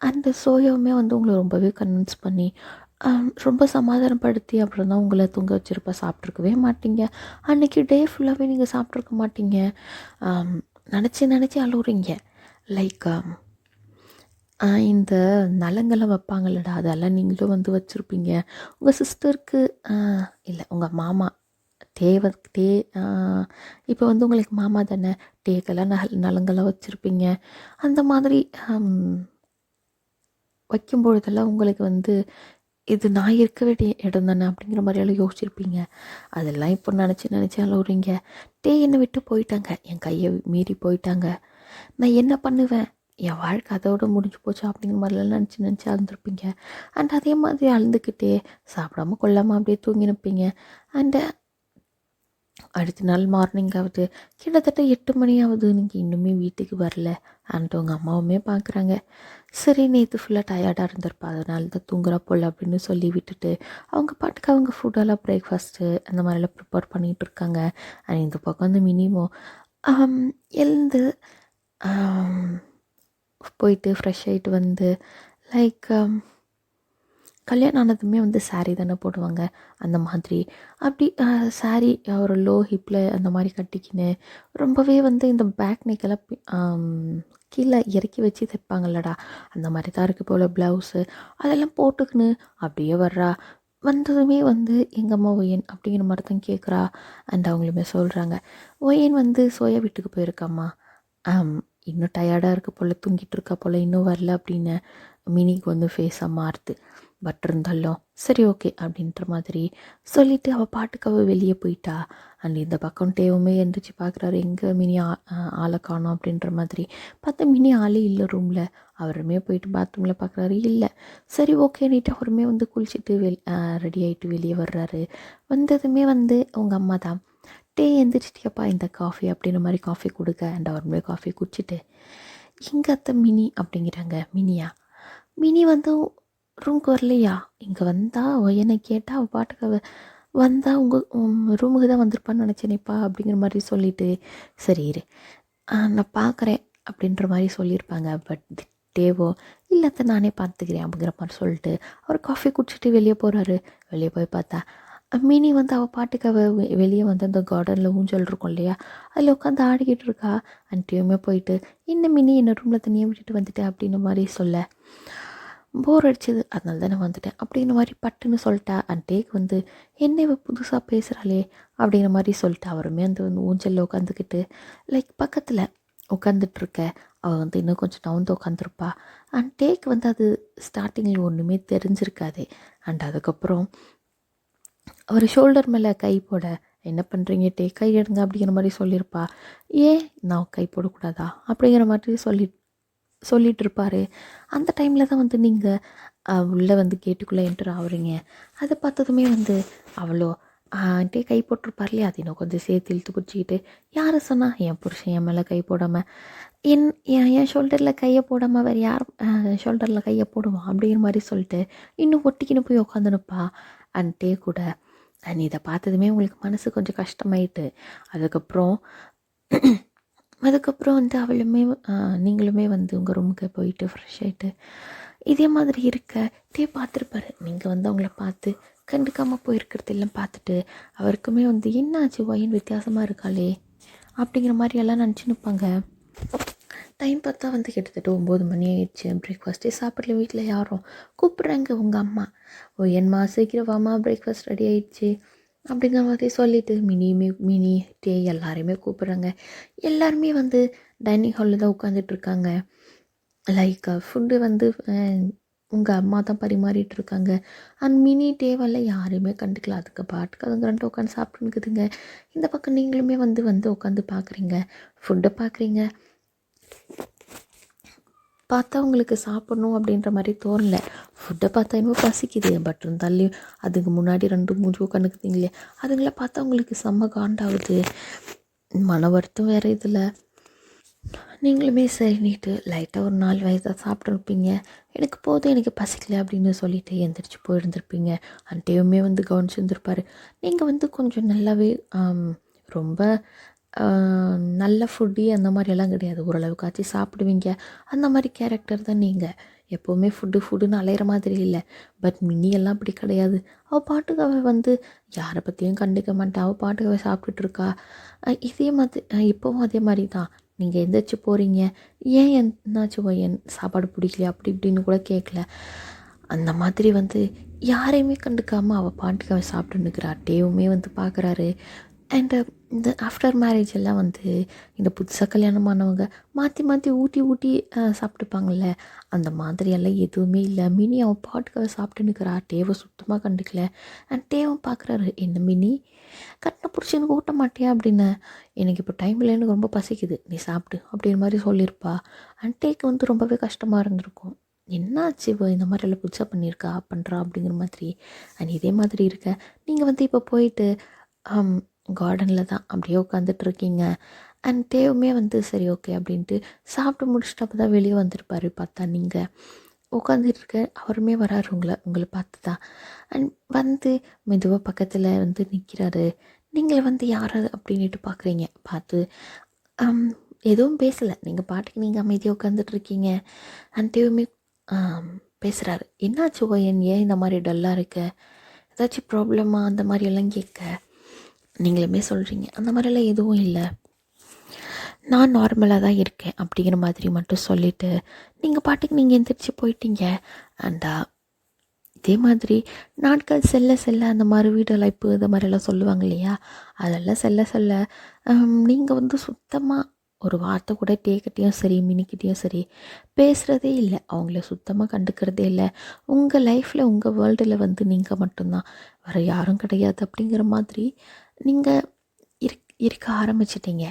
அந்த சோயாவுமே வந்து உங்களை ரொம்பவே கன்வின்ஸ் பண்ணி ரொம்ப சமாதானப்படுத்தி அப்புறம் தான் உங்களை தூங்க வச்சிருப்ப. சாப்பிட்ருக்கவே மாட்டீங்க. அன்றைக்கி டே ஃபுல்லாகவே நீங்கள் சாப்பிட்ருக்க மாட்டீங்க. நினச்சி நினச்சி அழுவுறீங்க. லைக் இந்த நலங்கெல்லாம் வைப்பாங்கல்லடா, அதெல்லாம் நீங்களும் வந்து வச்சுருப்பீங்க. உங்கள் சிஸ்டருக்கு இல்லை உங்கள் மாமா தேவை டே இப்போ வந்து உங்களுக்கு மாமா தானே, டேக்கெல்லாம் நலங்கெல்லாம் வச்சுருப்பீங்க. அந்த மாதிரி வைக்கும்பொழுதெல்லாம் உங்களுக்கு வந்து இது நான் இருக்க வேண்டிய இடம் தானே அப்படிங்கிற மாதிரியெல்லாம் யோசிச்சிருப்பீங்க. அதெல்லாம் இப்போ நினச்சி நினச்சி அழுவுறீங்க. என்னை விட்டு போயிட்டாங்க, என் கையை மீறி போயிட்டாங்க, நான் என்ன பண்ணுவேன், என் வாழ்க்கை அதோடு முடிஞ்சு போச்சு அப்படிங்கிற மாதிரிலாம் நினச்சி நினச்சி அழுந்துருப்பீங்க. அண்ட் அதே மாதிரி அழுந்துக்கிட்டே சாப்பிடாம கொள்ளாமல் அப்படியே தூங்கி நிற்பீங்க. அண்டு அடுத்த நாள் மார்னிங் ஆகுது, கிட்டத்தட்ட 8 மணி ஆகுது, நீங்கள் இன்னுமே வீட்டுக்கு வரல. அண்ட் உங்கள் அம்மாவுமே பார்க்குறாங்க. சரி நேற்று ஃபுல்லாக டயர்டாக இருந்திருப்பா, அதனால தான் தூங்குறா போல் அப்படின்னு சொல்லி விட்டுட்டு அவங்க பாட்டுக்கு அவங்க ஃபுட்டெல்லாம் பிரேக்ஃபாஸ்ட்டு அந்த மாதிரிலாம் ப்ரிப்பேர் பண்ணிகிட்டு இருக்காங்க. அண்ட் இந்த பக்கம் வந்து மினிமோ எழுந்து போயிட்டு ஃப்ரெஷ் ஆகிட்டு வந்து லைக் கல்யாணம் ஆனதுமே வந்து சாரீ தானே போடுவாங்க, அந்த மாதிரி அப்படி சாரீ ஒரு லோ ஹிப்பில் அந்த மாதிரி கட்டிக்கின்னு ரொம்பவே வந்து இந்த பேக் நெக்கெல்லாம் கீழே இறக்கி வச்சு தைப்பாங்கல்லடா, அந்த மாதிரி தான் இருக்குது போல் ப்ளவுஸு. அதெல்லாம் போட்டுக்கின்னு அப்படியே வர்றா. வந்ததுமே வந்து எங்கள் அம்மா ஒயன் அப்படிங்கிற மாதிரி தான் கேட்குறா. அண்ட் அவங்களுமே சொல்கிறாங்க, ஒயன் வந்து சோயா வீட்டுக்கு போயிருக்காம்மா, இன்னும் டயர்டாக இருக்க போல், தூங்கிட்டு இருக்கா போல், இன்னும் வரல அப்படின்னு மினிக்கு வந்து ஃபேஸாக மாறுது. பட் இருந்தாலும் சரி ஓகே அப்படின்ற மாதிரி சொல்லிவிட்டு அவள் பாட்டுக்கு அவள் வெளியே போயிட்டா. அண்ட் இந்த பக்கம் டேவுமே எழுந்திரிச்சு பார்க்குறாரு, எங்கே மினி ஆளை காணோம் அப்படின்ற மாதிரி. பார்த்தா மினி ஆளே இல்லை ரூமில். அவருமே போயிட்டு பாத்ரூமில் பார்க்குறாரு, இல்லை. சரி ஓகேன்னுட்டு அவருமே வந்து குளிச்சுட்டு ரெடி ஆகிட்டு வெளியே வர்றாரு. வந்ததுமே வந்து உங்கள் அம்மா தான், எந்திரிச்சிட்டியப்பா இந்த காஃபி அப்படின்ற மாதிரி காஃபி கொடுக்க. அண்ட் அவருமே காஃபி குடிச்சிட்டு, எங்கே அத்தை மினி அப்படிங்கிறாங்க. மினியா? மினி வந்து ரூமுக்கு வரலையா? இங்கே வந்தால் என்னை கேட்டால் அவள் பாட்டுக்கு அவள் வந்தால் உங்கள் ரூமுக்கு தான் வந்திருப்பான்னு நினச்சேனேப்பா அப்படிங்கிற மாதிரி சொல்லிவிட்டு, சரி இரு நான் பார்க்குறேன் அப்படின்ற மாதிரி சொல்லியிருப்பாங்க. பட் டேவோ இல்லத்தை நானே பார்த்துக்கிறேன் அப்படிங்கிற மாதிரி சொல்லிட்டு அவர் காஃபி குடிச்சிட்டு வெளியே போகிறாரு. வெளியே போய் பார்த்தா மினி வந்து அவள் பாட்டுக்கு அவள் வெளியே வந்து அந்த கார்டனில் ஊஞ்சல் இருக்கும் இல்லையா, அதில் உட்காந்து ஆடிக்கிட்டு இருக்கா. அன்ட்டியுமே போயிட்டு, என்ன மினி என்ன ரூமில் தனியாக விட்டுட்டு வந்துட்டேன் அப்படின்ற மாதிரி சொல்ல, போர் அடிச்சது அதனால தான் நான் வந்துட்டேன் அப்படிங்கிற மாதிரி பட்டுன்னு சொல்லிட்டா. அண்ட் டேக் வந்து என்ன இவ புதுசாக பேசுகிறாளே அப்படிங்கிற மாதிரி சொல்லிட்டு அவருமே அந்த ஊஞ்சலில் உட்காந்துக்கிட்டு லைக் பக்கத்தில் உட்காந்துட்ருக்க. அவள் வந்து இன்னும் கொஞ்சம் நவுந்து உட்காந்துருப்பா. அண்ட் டேக் வந்து அது ஸ்டார்டிங்கில் ஒன்றுமே தெரிஞ்சிருக்காது. அண்ட் அதுக்கப்புறம் அவர் ஷோல்டர் மேலே கை போட, என்ன பண்ணுறீங்க கை எடுங்க அப்படிங்கிற மாதிரி சொல்லியிருப்பா. ஏன் நான் கை போடக்கூடாதா அப்படிங்கிற மாதிரி சொல்லிகிட்டு இருப்பார். அந்த டைமில் தான் வந்து நீங்கள் உள்ளே வந்து கேட்டுக்குள்ளே என்டர் ஆகுறீங்க. அதை பார்த்ததுமே வந்து அவ்வளோ கை போட்டிருப்பார் இல்லையா, அது இன்னும் கொஞ்சம் சேர்த்து இழுத்து பிடிச்சிக்கிட்டு, யார் சொன்னா என் புருஷன் என் மேலே கை போடாமல் என் ஷோல்டரில் கையை போடாமல் வேறு யார் ஷோல்டரில் கையை போடுவான் அப்படிங்கிற மாதிரி சொல்லிட்டு இன்னும் ஒட்டிக்கின்னு போய் உட்காந்துனுப்பா அன்ட்டே கூட. அண்ட் இதை பார்த்ததுமே உங்களுக்கு மனசு கொஞ்சம் கஷ்டமாயிட்டு அதுக்கப்புறம் வந்து அவளுமே நீங்களுமே வந்து உங்கள் ரூமுக்கு போயிட்டு ஃப்ரெஷ் ஆகிட்டு இதே மாதிரி இருக்க பார்த்துருப்பாரு. நீங்கள் வந்து அவங்கள பார்த்து கண்டுக்காமல் போயிருக்கிறது எல்லாம் பார்த்துட்டு அவருக்குமே வந்து என்னாச்சு ஒயின் வித்தியாசமாக இருக்காளே அப்படிங்கிற மாதிரி எல்லாம் நினச்சி நிற்பாங்க. டைம் பார்த்தா வந்து கிட்டத்தட்ட 9 மணி ஆயிடுச்சு. பிரேக்ஃபாஸ்ட்டே சாப்பிடல, வீட்டில் யாரும். கூப்பிட்றாங்க உங்கள் அம்மா, என்னம்மா சீக்கிரம் வாம்மா பிரேக்ஃபாஸ்ட் ரெடி ஆயிடுச்சு அப்படிங்கிற மாதிரி சொல்லிவிட்டு மினி எல்லாரையுமே கூப்பிட்றாங்க. எல்லாருமே வந்து டைனிங் ஹாலில் தான் உட்காந்துட்ருக்காங்க. லைக் ஃபுட்டு வந்து உங்கள் அம்மா தான் பரிமாறிட்டு இருக்காங்க. அண்ட் மினி டேவெல்லாம் யாரையுமே கண்டுக்கல, அதுக்கு பாட்டுக்கு அதுங்க ரெண்டு உட்காந்து சாப்பிட்டுக்குதுங்க. இந்த பக்கம் நீங்களுமே வந்து உட்காந்து பார்க்குறீங்க, ஃபுட்டை பார்க்குறீங்க. பார்த்தா உங்களுக்கு சாப்பிட்ணும் அப்படின்ற மாதிரி தோணலை. ஃபுட்டை பார்த்தா இன்னும் பசிக்குது. பட் இருந்தாலும் அதுக்கு முன்னாடி 2 உட்காந்துக்குதுங்களே, அதுங்கள பார்த்தா உங்களுக்கு செம்ம காண்டாகுது. மன வருத்தம் வேறு இதில். நீங்களுமே சரி நீட்டு லைட்டாக ஒரு 4 வயதாக சாப்பிட்ருப்பீங்க. எனக்கு போதும், எனக்கு பசிக்கலை அப்படின்னு சொல்லிட்டு எந்திரிச்சு போயிருந்திருப்பீங்க. அன்ட்டையுமே வந்து கவனிச்சுருந்துருப்பார். நீங்கள் வந்து கொஞ்சம் நல்லாவே ரொம்ப நல்ல ஃபுட்டி அந்த மாதிரியெல்லாம் கிடையாது. ஓரளவுக்காச்சும் சாப்பிடுவீங்க. அந்த மாதிரி கேரக்டர் தான் நீங்கள். எப்போவுமே ஃபுட்டுன்னு அலையிற மாதிரி இல்லை. பட் மினியெல்லாம் அப்படி கிடையாது. அவள் பாட்டுக்கு அவள் வந்து யாரை பற்றியும் கண்டுக்க மாட்டா. அவள் பாட்டுக்கு அவள் சாப்பிட்டுட்ருக்கா. இதே மாதிரி இப்போவும் அதே மாதிரி தான். நீங்கள் எந்திரிச்சு போகிறீங்க, ஏன் என்னாச்சும் என் சாப்பாடு பிடிக்கலையா அப்படி இப்படின்னு கூட கேட்கல. அந்த மாதிரி வந்து யாரையுமே கண்டுக்காமல் அவள் பாட்டுக்கு அவள் சாப்பிட்டுன்னுக்கிறா. டேவுமே வந்து பார்க்குறாரு. அண்டு இந்த ஆஃப்டர் மேரேஜ் எல்லாம் வந்து இந்த புதுசாக கல்யாணமானவங்க மாற்றி ஊட்டி சாப்பிட்டுப்பாங்கள்ல, அந்த மாதிரியெல்லாம் எதுவுமே இல்லை. மினி அவன் பாட்டுக்கு சாப்பிட்டுன்னுக்கிறா. டேவை சுத்தமாக கண்டுக்கல. அண்ட் டேவும் பார்க்குறாரு, என்ன மினி கட்டின புருஷனுக்கு ஊட்ட மாட்டியா அப்படின்னு. எனக்கு இப்போ டைம் இல்லை, எனக்கு ரொம்ப பசிக்குது, நீ சாப்பிட்டு அப்படின்ற மாதிரி சொல்லியிருப்பா. அண்ட் டேக்கு வந்து ரொம்பவே கஷ்டமாக இருந்திருக்கும். என்னாச்சு இப்போ இந்த மாதிரியெல்லாம் புதுசாக பண்ணுறா அப்படிங்கிற மாதிரி. அண்ட் இதே மாதிரி இருக்க நீங்கள் வந்து இப்போ போயிட்டு கார்டனில் தான் அப்படியே உட்காந்துட்ருக்கீங்க. அண்ட் டேவுமே வந்து சரி ஓகே அப்படின்ட்டு சாப்பிட்டு முடிச்சுட்டு அப்போ தான் வெளியே வந்துருப்பார். பார்த்தா நீங்கள் உட்காந்துட்ருக்க அவருமே வராரு உங்களை பார்த்து தான். அண்ட் வந்து மெதுவாக பக்கத்தில் வந்து நிற்கிறாரு. நீங்கள் வந்து யார் அப்படின்ட்டு பார்க்குறீங்க. பார்த்து எதுவும் பேசலை, நீங்கள் பாட்டுக்கு நீங்கள் அமைதியாக உட்காந்துட்ருக்கீங்க. அண்ட் டேவுமே பேசுகிறாரு. என்னாச்சு ஏன் இந்த மாதிரி டல்லாக இருக்க, ஏதாச்சும் ப்ராப்ளமா அந்த மாதிரியெல்லாம் கேட்க நீங்களுமே சொல்கிறீங்க அந்த மாதிரிலாம் எதுவும் இல்லை, நான் நார்மலாக தான் இருக்கேன் அப்படிங்கிற மாதிரி மட்டும் சொல்லிவிட்டு நீங்கள் பாட்டுக்கு நீங்கள் எந்திரிச்சு போயிட்டீங்க. அண்டா இதே மாதிரி நாட்கள் செல்ல அந்த மாதிரி வீடலைப்பு இந்த மாதிரிலாம் சொல்லுவாங்க இல்லையா, அதெல்லாம் செல்ல நீங்கள் வந்து சுத்தமாக ஒரு வார்த்தை கூட டேக்கிட்டையும் சரி மினிக்கிட்டையும் சரி பேசுகிறதே இல்லை. அவங்கள சுத்தமாக கண்டுக்கிறதே இல்லை. உங்கள் லைஃப்பில் உங்கள் வேர்ல்டில் வந்து நீங்கள் மட்டும்தான், வேறு யாரும் கிடையாது அப்படிங்கிற மாதிரி நீங்கள் இருக்க ஆரம்பிச்சிட்டிங்க.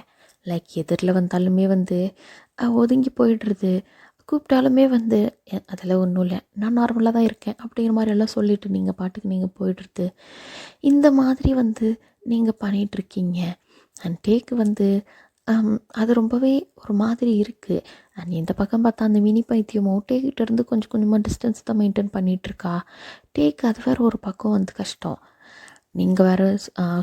லைக் எதிரில் வந்தாலுமே வந்து ஒதுங்கி போயிடுறது, கூப்பிட்டாலுமே வந்து அதில் ஒன்றும் இல்லை, நான் நார்மலாக தான் இருக்கேன் அப்படிங்கிற மாதிரி எல்லாம் சொல்லிவிட்டு நீங்கள் பாட்டுக்கு நீங்கள் போயிடுறது. இந்த மாதிரி வந்து நீங்கள் பண்ணிகிட்ருக்கீங்க. அண்ட் டேக்கு வந்து அது ரொம்பவே ஒரு மாதிரி இருக்குது. அண்ட் இந்த பக்கம் பார்த்தா அந்த மினி பைத்தியமோ டேக்கிட்ட இருந்து கொஞ்சம் கொஞ்சமாக டிஸ்டன்ஸ் தான் மெயின்டைன் பண்ணிகிட்ருக்கா. டேக்கு அது வேறு ஒரு பக்கம் வந்து கஷ்டம். நீங்கள் வேறு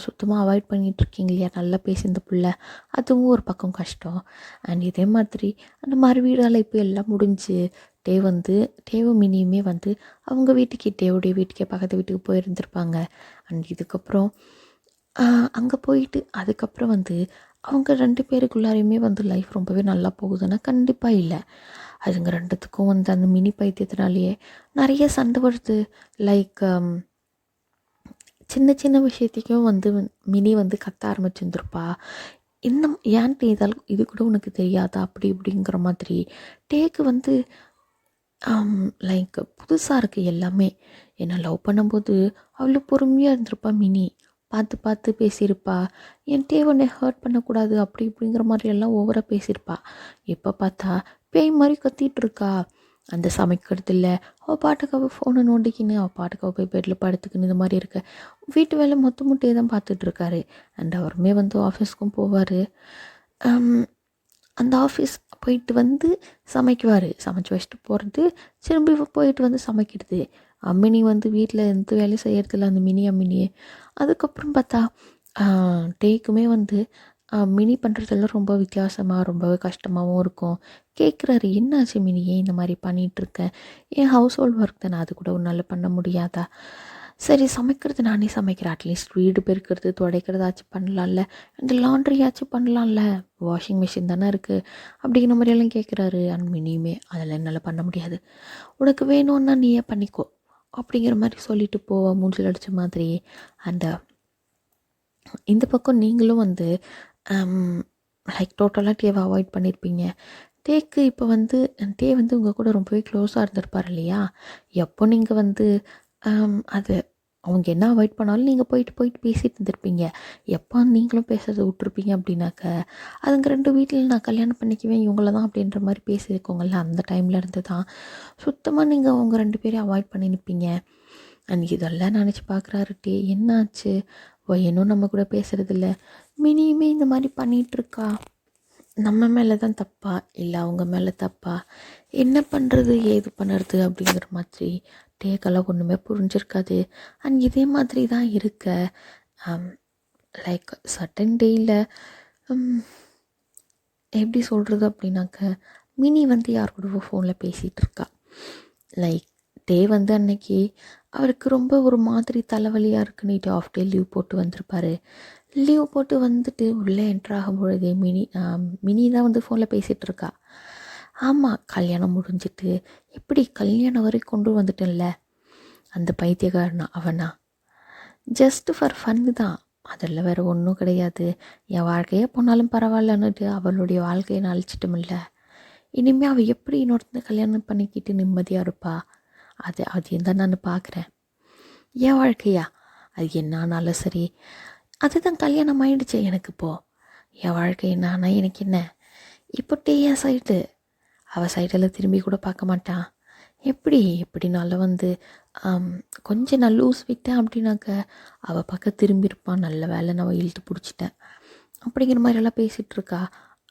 சுத்தமாக அவாய்ட் பண்ணிகிட்ருக்கீங்க இல்லையா, நல்லா பேசி இந்த பிள்ளை, அதுவும் ஒரு பக்கம் கஷ்டம். அண்ட் இதே மாதிரி அந்த மாதிரி வீடால் இப்போ எல்லாம் முடிஞ்சு டேவும் மினியுமே வந்து அவங்க வீட்டுக்கு டேவுடைய வீட்டுக்கே பக்கத்து வீட்டுக்கு போயிருந்துருப்பாங்க. அண்ட் இதுக்கப்புறம் அங்கே போயிட்டு அதுக்கப்புறம் வந்து அவங்க 2 பேருக்குள்ளாரையுமே வந்து லைஃப் ரொம்பவே நல்லா போகுதுன்னா கண்டிப்பாக இல்லை. அதுங்க 2த்துக்கும் வந்து அந்த மினி பைத்தியத்தினாலேயே நிறைய சண்டை வருது. லைக் சின்ன சின்ன விஷயத்துக்கும் வந்து மினி வந்து கத்த ஆரம்பிச்சுருந்துருப்பா. இன்னும் ஏன்ட்டு இது கூட உனக்கு தெரியாதா அப்படி இப்படிங்கிற மாதிரி. டேக்கு வந்து லைக் புதுசாக இருக்குது எல்லாமே. என்னை லவ் பண்ணும்போது அவ்வளோ பொறுமையாக இருந்திருப்பா மினி, பார்த்து பேசியிருப்பா. என் டேவனை ஹர்ட் பண்ணக்கூடாது அப்படி இப்படிங்கிற மாதிரியெல்லாம் ஓவராக பேசியிருப்பா. இப்போ பார்த்தா பேய் மாதிரி கத்திகிட்டு இருக்கா. அந்த சமைக்கிறது இல்லை, அவள் பாட்டுக்கு அவள் ஃபோனை நோண்டிக்கின்னு அவள் பாட்டுக்கு அவள் போய் பெட்டில் படுத்துக்கின்னு இந்த மாதிரி இருக்க. வீட்டு வேலை மொட்டையே தான் பார்த்துட்ருக்காரு. அண்ட் அவருமே வந்து ஆஃபீஸ்க்கும் போவார். அந்த ஆஃபீஸ் போயிட்டு வந்து சமைக்குவார். சமைச்சு வச்சுட்டு போகிறது, திரும்பி போயிட்டு வந்து சமைக்கிறது. அம்மினி வந்து வீட்டில் எந்த வேலையும் செய்கிறதில்ல அந்த அம்மினியே. அதுக்கப்புறம் பார்த்தா டேக்குமே வந்து மினி பண்ணுறதெல்லாம் ரொம்ப வித்தியாசமாக ரொம்பவே கஷ்டமாகவும் இருக்கும். கேட்குறாரு, என்னாச்சு மினி, ஏன் இந்த மாதிரி பண்ணிகிட்ருக்கேன், ஏன் ஹவுஸ் ஹோல்ட் ஒர்க் தானே, அது கூட உன்னால் பண்ண முடியாதா? சரி சமைக்கிறது நானே சமைக்கிறேன், அட்லீஸ்ட் வீடு பெருக்கிறது துடைக்கிறதாச்சும் பண்ணலாம்ல, இந்த லாண்ட்ரியாச்சும் பண்ணலாம்ல, வாஷிங் மிஷின் தானே இருக்குது அப்படிங்கிற மாதிரியெல்லாம் கேட்குறாரு. அண்ட் மினியுமே அதெல்லாம் என்னால் பண்ண முடியாது, உனக்கு வேணும்னா நீயே பண்ணிக்கோ அப்படிங்கிற மாதிரி சொல்லிட்டு போவா மூஞ்சில் அடித்த மாதிரி. அண்ட் இந்த பக்கம் நீங்களும் வந்து லைக் டோட்டலாக டேவை அவாய்ட் பண்ணியிருப்பீங்க. டேக்கு இப்போ வந்து டே வந்து உங்கள் கூட ரொம்பவே க்ளோஸாக இருந்திருப்பார் இல்லையா. எப்போ நீங்கள் வந்து அது அவங்க என்ன அவாய்ட் பண்ணாலும் நீங்கள் போயிட்டு பேசிகிட்டு இருந்திருப்பீங்க. எப்போ நீங்களும் பேசுகிறத விட்டுருப்பீங்க அப்படின்னாக்க, அதுங்க 2 வீட்டில் நான் கல்யாணம் பண்ணிக்குவேன் இவங்கள தான் அப்படின்ற மாதிரி பேசியிருக்கோங்கள்ல, அந்த டைமில் இருந்து தான் சுத்தமாக நீங்கள் அவங்க 2 பேரையும் அவாய்ட் பண்ணி நிற்பீங்க. அன்றைக்கி இதெல்லாம் நினச்சி பார்க்குறாரு டே, என்னாச்சு இன்னும் நம்ம கூட பேசுகிறதில்ல, மினியுமே இந்த மாதிரி பண்ணிகிட்ருக்கா, நம்ம மேலே தான் தப்பா இல்லை அவங்க மேலே தப்பா, என்ன பண்ணுறது ஏது பண்ணுறது அப்படிங்கிற மாதிரி டேக்கெல்லாம் ஒன்றுமே புரிஞ்சிருக்காது. அண்ட் இதே மாதிரி தான் இருக்க லைக் சர்டன் டேயில் உம், எப்படி சொல்கிறது அப்படின்னாக்க மினி வந்து யார் கூடவோ ஃபோனில் பேசிகிட்டு இருக்கா. லைக் டே வந்து அன்னைக்கு அவருக்கு ரொம்ப ஒரு மாதிரி தலைவலியாக இருக்குன்னுட்டு ஆஃப் டே லீவ் போட்டு வந்திருப்பார். லீவ் போட்டு வந்துட்டு உள்ளே என்ட்ரு ஆகும் பொழுதே மினி தான் வந்து ஃபோனில் பேசிகிட்டு இருக்கா. ஆமாம், கல்யாணம் முடிஞ்சிட்டு எப்படி கல்யாணம் வரை கொண்டு வந்துட்டேன்ல, அந்த பைத்தியக்காரனா அவனா, ஜஸ்ட்டு ஃபார் ஃபன்னு தான், அதில் வேறு ஒன்றும் கிடையாது. என் வாழ்க்கையே போனாலும் பரவாயில்லன்னுட்டு அவளுடைய வாழ்க்கையை நான் அழிச்சிட்டோமில்ல, இனிமேல் அவள் எப்படி இன்னொருத்தனை கல்யாணம் பண்ணிக்கிட்டு நிம்மதியாக இருப்பா, அதையும் தான் நான் பார்க்குறேன். என் வாழ்க்கையா, அது என்னானாலும் சரி, அதுதான் கல்யாணம் ஆயிடுச்சு எனக்கு. இப்போது என் வாழ்க்கை என்னானா எனக்கு என்ன, இப்போ என் சைடு, அவள் சைடில் திரும்பி கூட பார்க்க மாட்டான். எப்படினாலும் வந்து கொஞ்சம் நான் லூஸ் விட்டேன் அப்படின்னாக்க அவள் பக்கம் திரும்பியிருப்பான். நல்ல வேலை நான் இழுத்து பிடிச்சிட்டேன் அப்படிங்கிற மாதிரியெல்லாம் பேசிகிட்ருக்கா.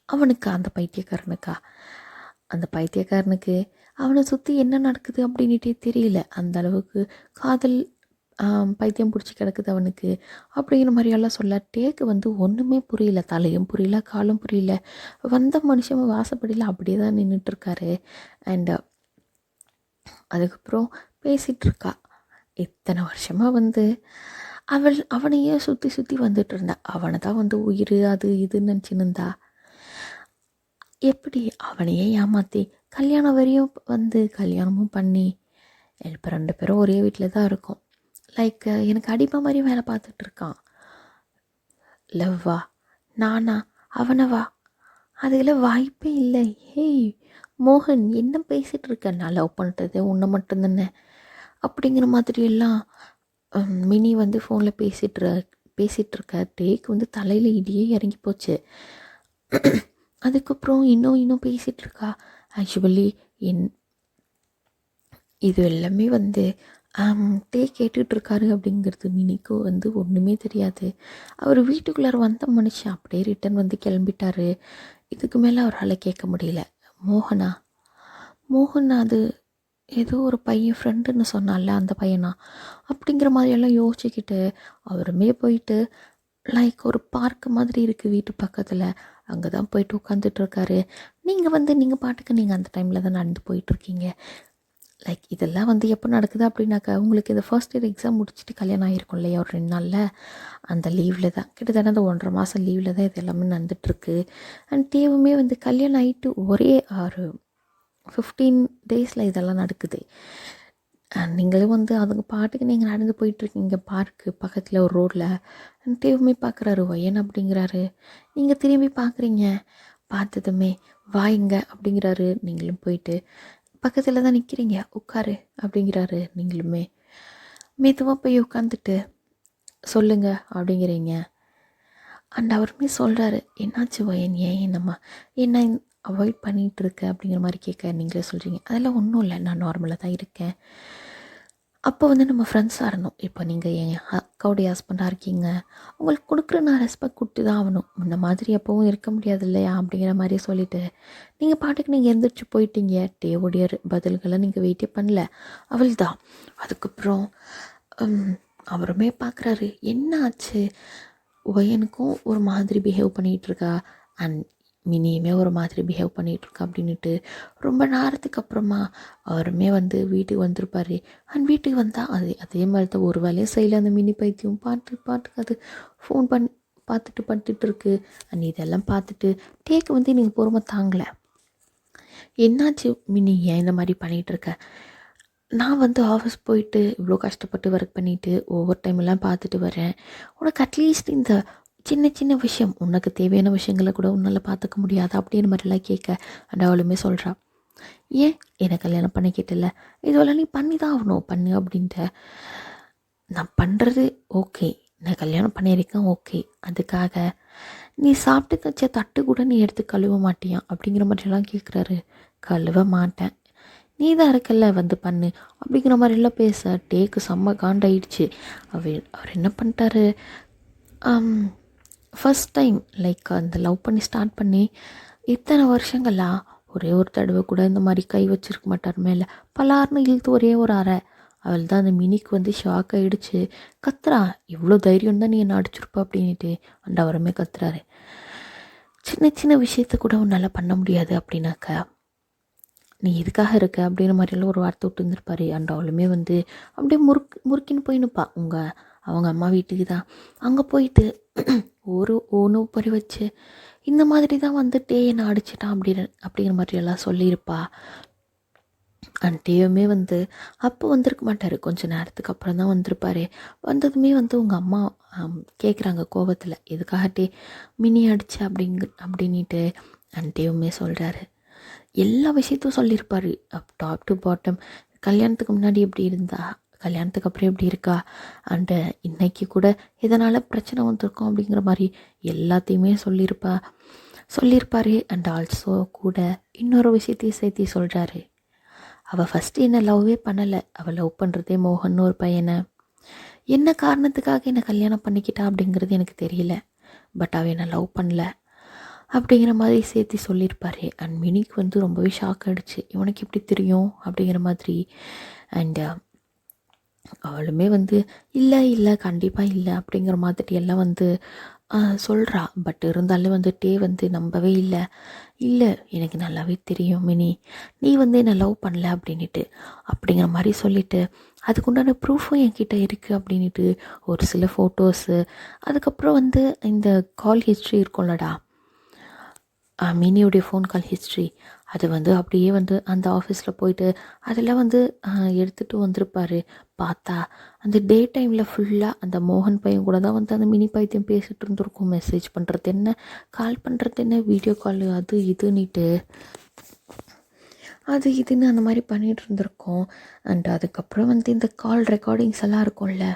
அவனுக்கு அந்த பைத்தியக்காரனுக்கு அவனை சுற்றி என்ன நடக்குது அப்படின்ட்டே தெரியல. அந்த அளவுக்கு காதல் பைத்தியம் பிடிச்சி கிடக்குது அவனுக்கு அப்படிங்கிற மாதிரியெல்லாம் சொல்ல. டேக்கு வந்து ஒன்றுமே புரியல, தலையும் புரியல, காலும் புரியல. வந்த மனுஷன் வாசப்படியில் அப்படியே தான் நின்றுட்டுருக்காரு. அண்டு அதுக்கப்புறம் பேசிகிட்ருக்கா. இத்தனை வருஷமாக வந்து அவனையே சுற்றி வந்துட்டு இருந்தா. அவனை தான் வந்து உயிர் அது இதுன்னு நினச்சின்னு இருந்தா. எப்படி அவனையே ஏமாற்றி கல்யாணம் வரையும் வந்து கல்யாணமும் பண்ணி இப்போ 2 பேரும் ஒரே வீட்டில் தான் இருக்கோம். லைக் எனக்கு அடிமை மாதிரி வேலை பார்த்துட்ருக்கான். லவ்வா, நானா, அவனவா, அதுக்கெல்லாம் வாய்ப்பே இல்லை. ஹேய் மோகன், என்ன பேசிகிட்டு இருக்க, நான் லவ் பண்ணுறது உன்னை மட்டும்தானே அப்படிங்கிற மாதிரியெல்லாம் மினி வந்து ஃபோனில் பேசிகிட்ருக்க. டேக்கு வந்து தலையில் இடியே இறங்கி போச்சு. அதுக்கப்புறம் இன்னும் பேசிகிட்ருக்கா. ஆக்சுவலி இது எல்லாமே வந்து டே கேட்டுட்ருக்காரு அப்படிங்கிறது மினிக்கு வந்து ஒன்றுமே தெரியாது. அவர் வீட்டுக்குள்ளார வந்த மனுஷன் அப்படியே ரிட்டன் வந்து கிளம்பிட்டாரு. இதுக்கு மேலே அவரால் கேட்க முடியல. மோகன் அது ஏதோ ஒரு பையன் ஃப்ரெண்டுன்னு சொன்னால, அந்த பையனா அப்படிங்கிற மாதிரியெல்லாம் யோசிச்சுக்கிட்டு அவருமே போயிட்டு லைக் ஒரு பார்க் மாதிரி இருக்குது வீட்டு பக்கத்தில், அங்கே தான் போயிட்டு உட்காந்துட்ருக்காரு. நீங்கள் பாட்டுக்கு அந்த டைமில் தான் நடந்து போயிட்டுருக்கீங்க. லைக் இதெல்லாம் வந்து எப்போ நடக்குது அப்படின்னாக்கா, உங்களுக்கு இந்த ஃபர்ஸ்ட் இயர் எக்ஸாம் முடிச்சுட்டு கல்யாணம் ஆகிருக்கும் இல்லையா, ஒரு 2 நாளில், அந்த லீவில் தான், கிட்டத்தட்ட அந்த 1.5 மாதம் லீவில் தான் இது எல்லாமே நடந்துகிட்ருக்கு. அண்ட் தேவுமே வந்து கல்யாணம் ஆகிட்டு ஒரே ஒரு 15 டேஸில் இதெல்லாம் நடக்குது. நீங்களும் வந்து அதுங்க பாட்டுக்கு நீங்கள் நடந்து போயிட்டுருக்கீங்க பார்க்கு பக்கத்தில் ஒரு ரோட்டில். தேவுமே பார்க்குறாரு, ஒயன் அப்படிங்கிறாரு. நீங்கள் திரும்பி பார்க்குறீங்க, பார்த்ததுமே வாங்க அப்படிங்கிறாரு. நீங்களும் போயிட்டு பக்கத்தில் தான் நிற்கிறீங்க, உட்காரு அப்படிங்கிறாரு. நீங்களுமே மெதுவாக போய் உட்காந்துட்டு சொல்லுங்க அப்படிங்கிறீங்க. அண்ட் அவருமே சொல்கிறாரு, என்னாச்சு வயன், ஏன் என்ன அவாய்ட் பண்ணிகிட்டு இருக்க அப்படிங்கிற மாதிரி கேட்க. நீங்களே சொல்கிறீங்க, அதெல்லாம் ஒன்றும் இல்லை, நான் நார்மலாக தான் இருக்கேன். அப்போ வந்து நம்ம ஃப்ரெண்ட்ஸாக இருந்தோம், இப்போ நீங்கள் என் அக்காவுடைய ஹஸ்பண்டாக இருக்கீங்க, உங்களுக்கு கொடுக்குற நான் ரெஸ்பெக்ட் கொடுத்து தான் ஆகணும், முன்ன மாதிரி எப்போவும் இருக்க முடியாது இல்லையா அப்படிங்கிற மாதிரி சொல்லிவிட்டு நீங்கள் பாட்டுக்கு நீங்கள் எழுந்திரிச்சு போயிட்டீங்க. டேவுடைய பதில்களை நீங்கள் வெயிட்டே பண்ணல, அவள் தான். அதுக்கப்புறம் அவருமே பார்க்குறாரு, என்ன ஆச்சு, ஒயனுக்கும் ஒரு மாதிரி பிஹேவ் பண்ணிகிட்ருக்கா அண்ட் மினியுமே ஒரு மாதிரி பிஹேவ் பண்ணிகிட்ருக்கா அப்படின்ட்டு ரொம்ப நேரத்துக்கு அப்புறமா அவருமே வந்து வீட்டுக்கு வந்திருப்பார். அண்ட் வீட்டுக்கு வந்தால் அதே மாதிரி தான் ஒரு வேலையும் செய்யலை. அந்த மினி பைத்தியம் பாட்டுக்கு அது ஃபோன் பார்த்துட்டு இருக்கு. அண்ட் இதெல்லாம் பார்த்துட்டு டேக்கு வந்து நீங்கள் பொறுமை தாங்கலை. என்னாச்சு மினி, ஏன் இந்த மாதிரி பண்ணிகிட்ருக்க, நான் வந்து ஆஃபீஸ் போயிட்டு இவ்வளோ கஷ்டப்பட்டு ஒர்க் பண்ணிவிட்டு ஓவர் டைமெல்லாம் பார்த்துட்டு வரேன், உனக்கு அட்லீஸ்ட் இந்த சின்ன விஷயம், உனக்கு தேவையான விஷயங்களை கூட உன்னால் பார்த்துக்க முடியாது அப்படின்னு மாதிரிலாம் கேட்க. அண்ட் அவளுமே சொல்கிறா, ஏன் என்னை கல்யாணம் பண்ணிக்கிட்டில்ல, இதுவெல்லாம் நீ பண்ணி தான் ஆகணும், பண்ணு அப்படின்ட்டு. நான் பண்ணுறது ஓகே, நான் கல்யாணம் பண்ணியிருக்கேன் ஓகே, அதுக்காக நீ சாப்பிட்டு வச்ச தட்டு கூட நீ எடுத்து கழுவ மாட்டியா அப்படிங்கிற மாதிரிலாம் கேட்குறாரு. கழுவ மாட்டேன், நீ தான் இருக்கல்ல வந்து பண்ணு அப்படிங்கிற மாதிரிலாம் பேச. டேக்கு செம்ம காண்டாயிடுச்சு. அவர் என்ன பண்ணிட்டாரு, ஃபஸ்ட் டைம் லைக் அந்த லவ் பண்ணி ஸ்டார்ட் பண்ணி இத்தனை வருஷங்களாக ஒரே ஒரு தடவை கூட இந்த மாதிரி கை வச்சுருக்க மாட்டார் மேலே. பலார்னு இழுத்து ஒரே ஒரு அறை. அவள் தான் அந்த மினிக்கு வந்து ஷாக் ஆகிடுச்சு. கத்துறா, இவ்வளோ தைரியம் தான் நீ என்ன அடிச்சிருப்பா அப்படின்ட்டு. அண்ட் அவருமே கத்துறாரு, சின்ன சின்ன விஷயத்த கூட உன்னால் பண்ண முடியாது அப்படின்னாக்கா நீ எதுக்காக இருக்க அப்படின்ற மாதிரியெல்லாம் ஒரு வார்த்தை விட்டு இருந்திருப்பாரு. அண்ட் அவளுமே வந்து அப்படியே முறுக்கின்னு போய் நிற்பா. அவங்க அம்மா வீட்டுக்கு தான் அங்கே போயிட்டு ஒரு ஒன்று பறி வச்சு இந்த மாதிரி தான் வந்துட்டே என்னை அடிச்சிட்டான் அப்படிங்கிற மாதிரியெல்லாம் சொல்லியிருப்பா. அண்ட் டேவுமே வந்து அப்போ வந்திருக்க மாட்டார், கொஞ்சம் நேரத்துக்கு அப்புறம் தான் வந்திருப்பார். வந்ததுமே வந்து உங்கள் அம்மா கேட்குறாங்க கோவத்தில், எதுக்காக டே மினி அடிச்சு அப்படின்ட்டு. அண்ட் டேவுமே சொல்கிறாரு, எல்லா விஷயத்தையும் சொல்லியிருப்பார் டாப் டு பாட்டம். கல்யாணத்துக்கு முன்னாடி எப்படி இருந்தா, கல்யாணத்துக்கு அப்புறம் எப்படி இருக்கா, அண்டு இன்றைக்கி கூட எதனால் பிரச்சனை வந்திருக்கோம் அப்படிங்கிற மாதிரி எல்லாத்தையுமே சொல்லியிருப்பார். அண்ட் ஆல்சோ கூட இன்னொரு விஷயத்தையும் சேர்த்து சொல்கிறாரு, அவள் ஃபஸ்ட்டு என்னை லவ்வே பண்ணலை, அவள் லவ் பண்ணுறதே மோகன்னு ஒரு பையனை. என்ன காரணத்துக்காக என்னை கல்யாணம் பண்ணிக்கிட்டா அப்படிங்கிறது எனக்கு தெரியல, பட் அவள் என்னை லவ் பண்ணல அப்படிங்கிற மாதிரி சேர்த்து சொல்லியிருப்பார். அண்ட் மினிக்கு வந்து ரொம்பவே ஷாக் ஆகிடுச்சு, இவனுக்கு எப்படி தெரியும் அப்படிங்கிற மாதிரி. அண்டு அவளுமே வந்து இல்லை கண்டிப்பாக இல்லை அப்படிங்கிற மாதிரி எல்லாம் வந்து சொல்கிறா. பட் இருந்தாலும் வந்துட்டே வந்து நம்பவே இல்லை எனக்கு நல்லாவே தெரியும் மினி, நீ வந்து என்னை லவ் பண்ணல அப்படிங்கிற மாதிரி சொல்லிவிட்டு, அதுக்குண்டான ப்ரூஃபும் என்கிட்ட இருக்குது அப்படின்ட்டு ஒரு சில ஃபோட்டோஸு, அதுக்கப்புறம் வந்து இந்த கால் ஹிஸ்ட்ரி இருக்கும்லடா, மினியோடைய ஃபோன் கால் ஹிஸ்ட்ரி, அது வந்து அப்படியே வந்து அந்த ஆஃபீஸில் போயிட்டு அதெல்லாம் வந்து எடுத்துகிட்டு வந்திருப்பார். பார்த்தா அந்த டே டைமில் ஃபுல்லாக அந்த மோகன் பையன் கூட தான் வந்து அந்த மினி பைத்தியம் பேசிகிட்டு இருந்திருக்கும். மெசேஜ் பண்ணுறது என்ன, கால் பண்ணுறது என்ன, வீடியோ கால் அது இதுன்னு அந்த மாதிரி பண்ணிகிட்டு இருந்திருக்கோம். அண்ட் அதுக்கப்புறம் வந்து இந்த கால் ரெக்கார்டிங்ஸ் எல்லாம் இருக்கும்ல,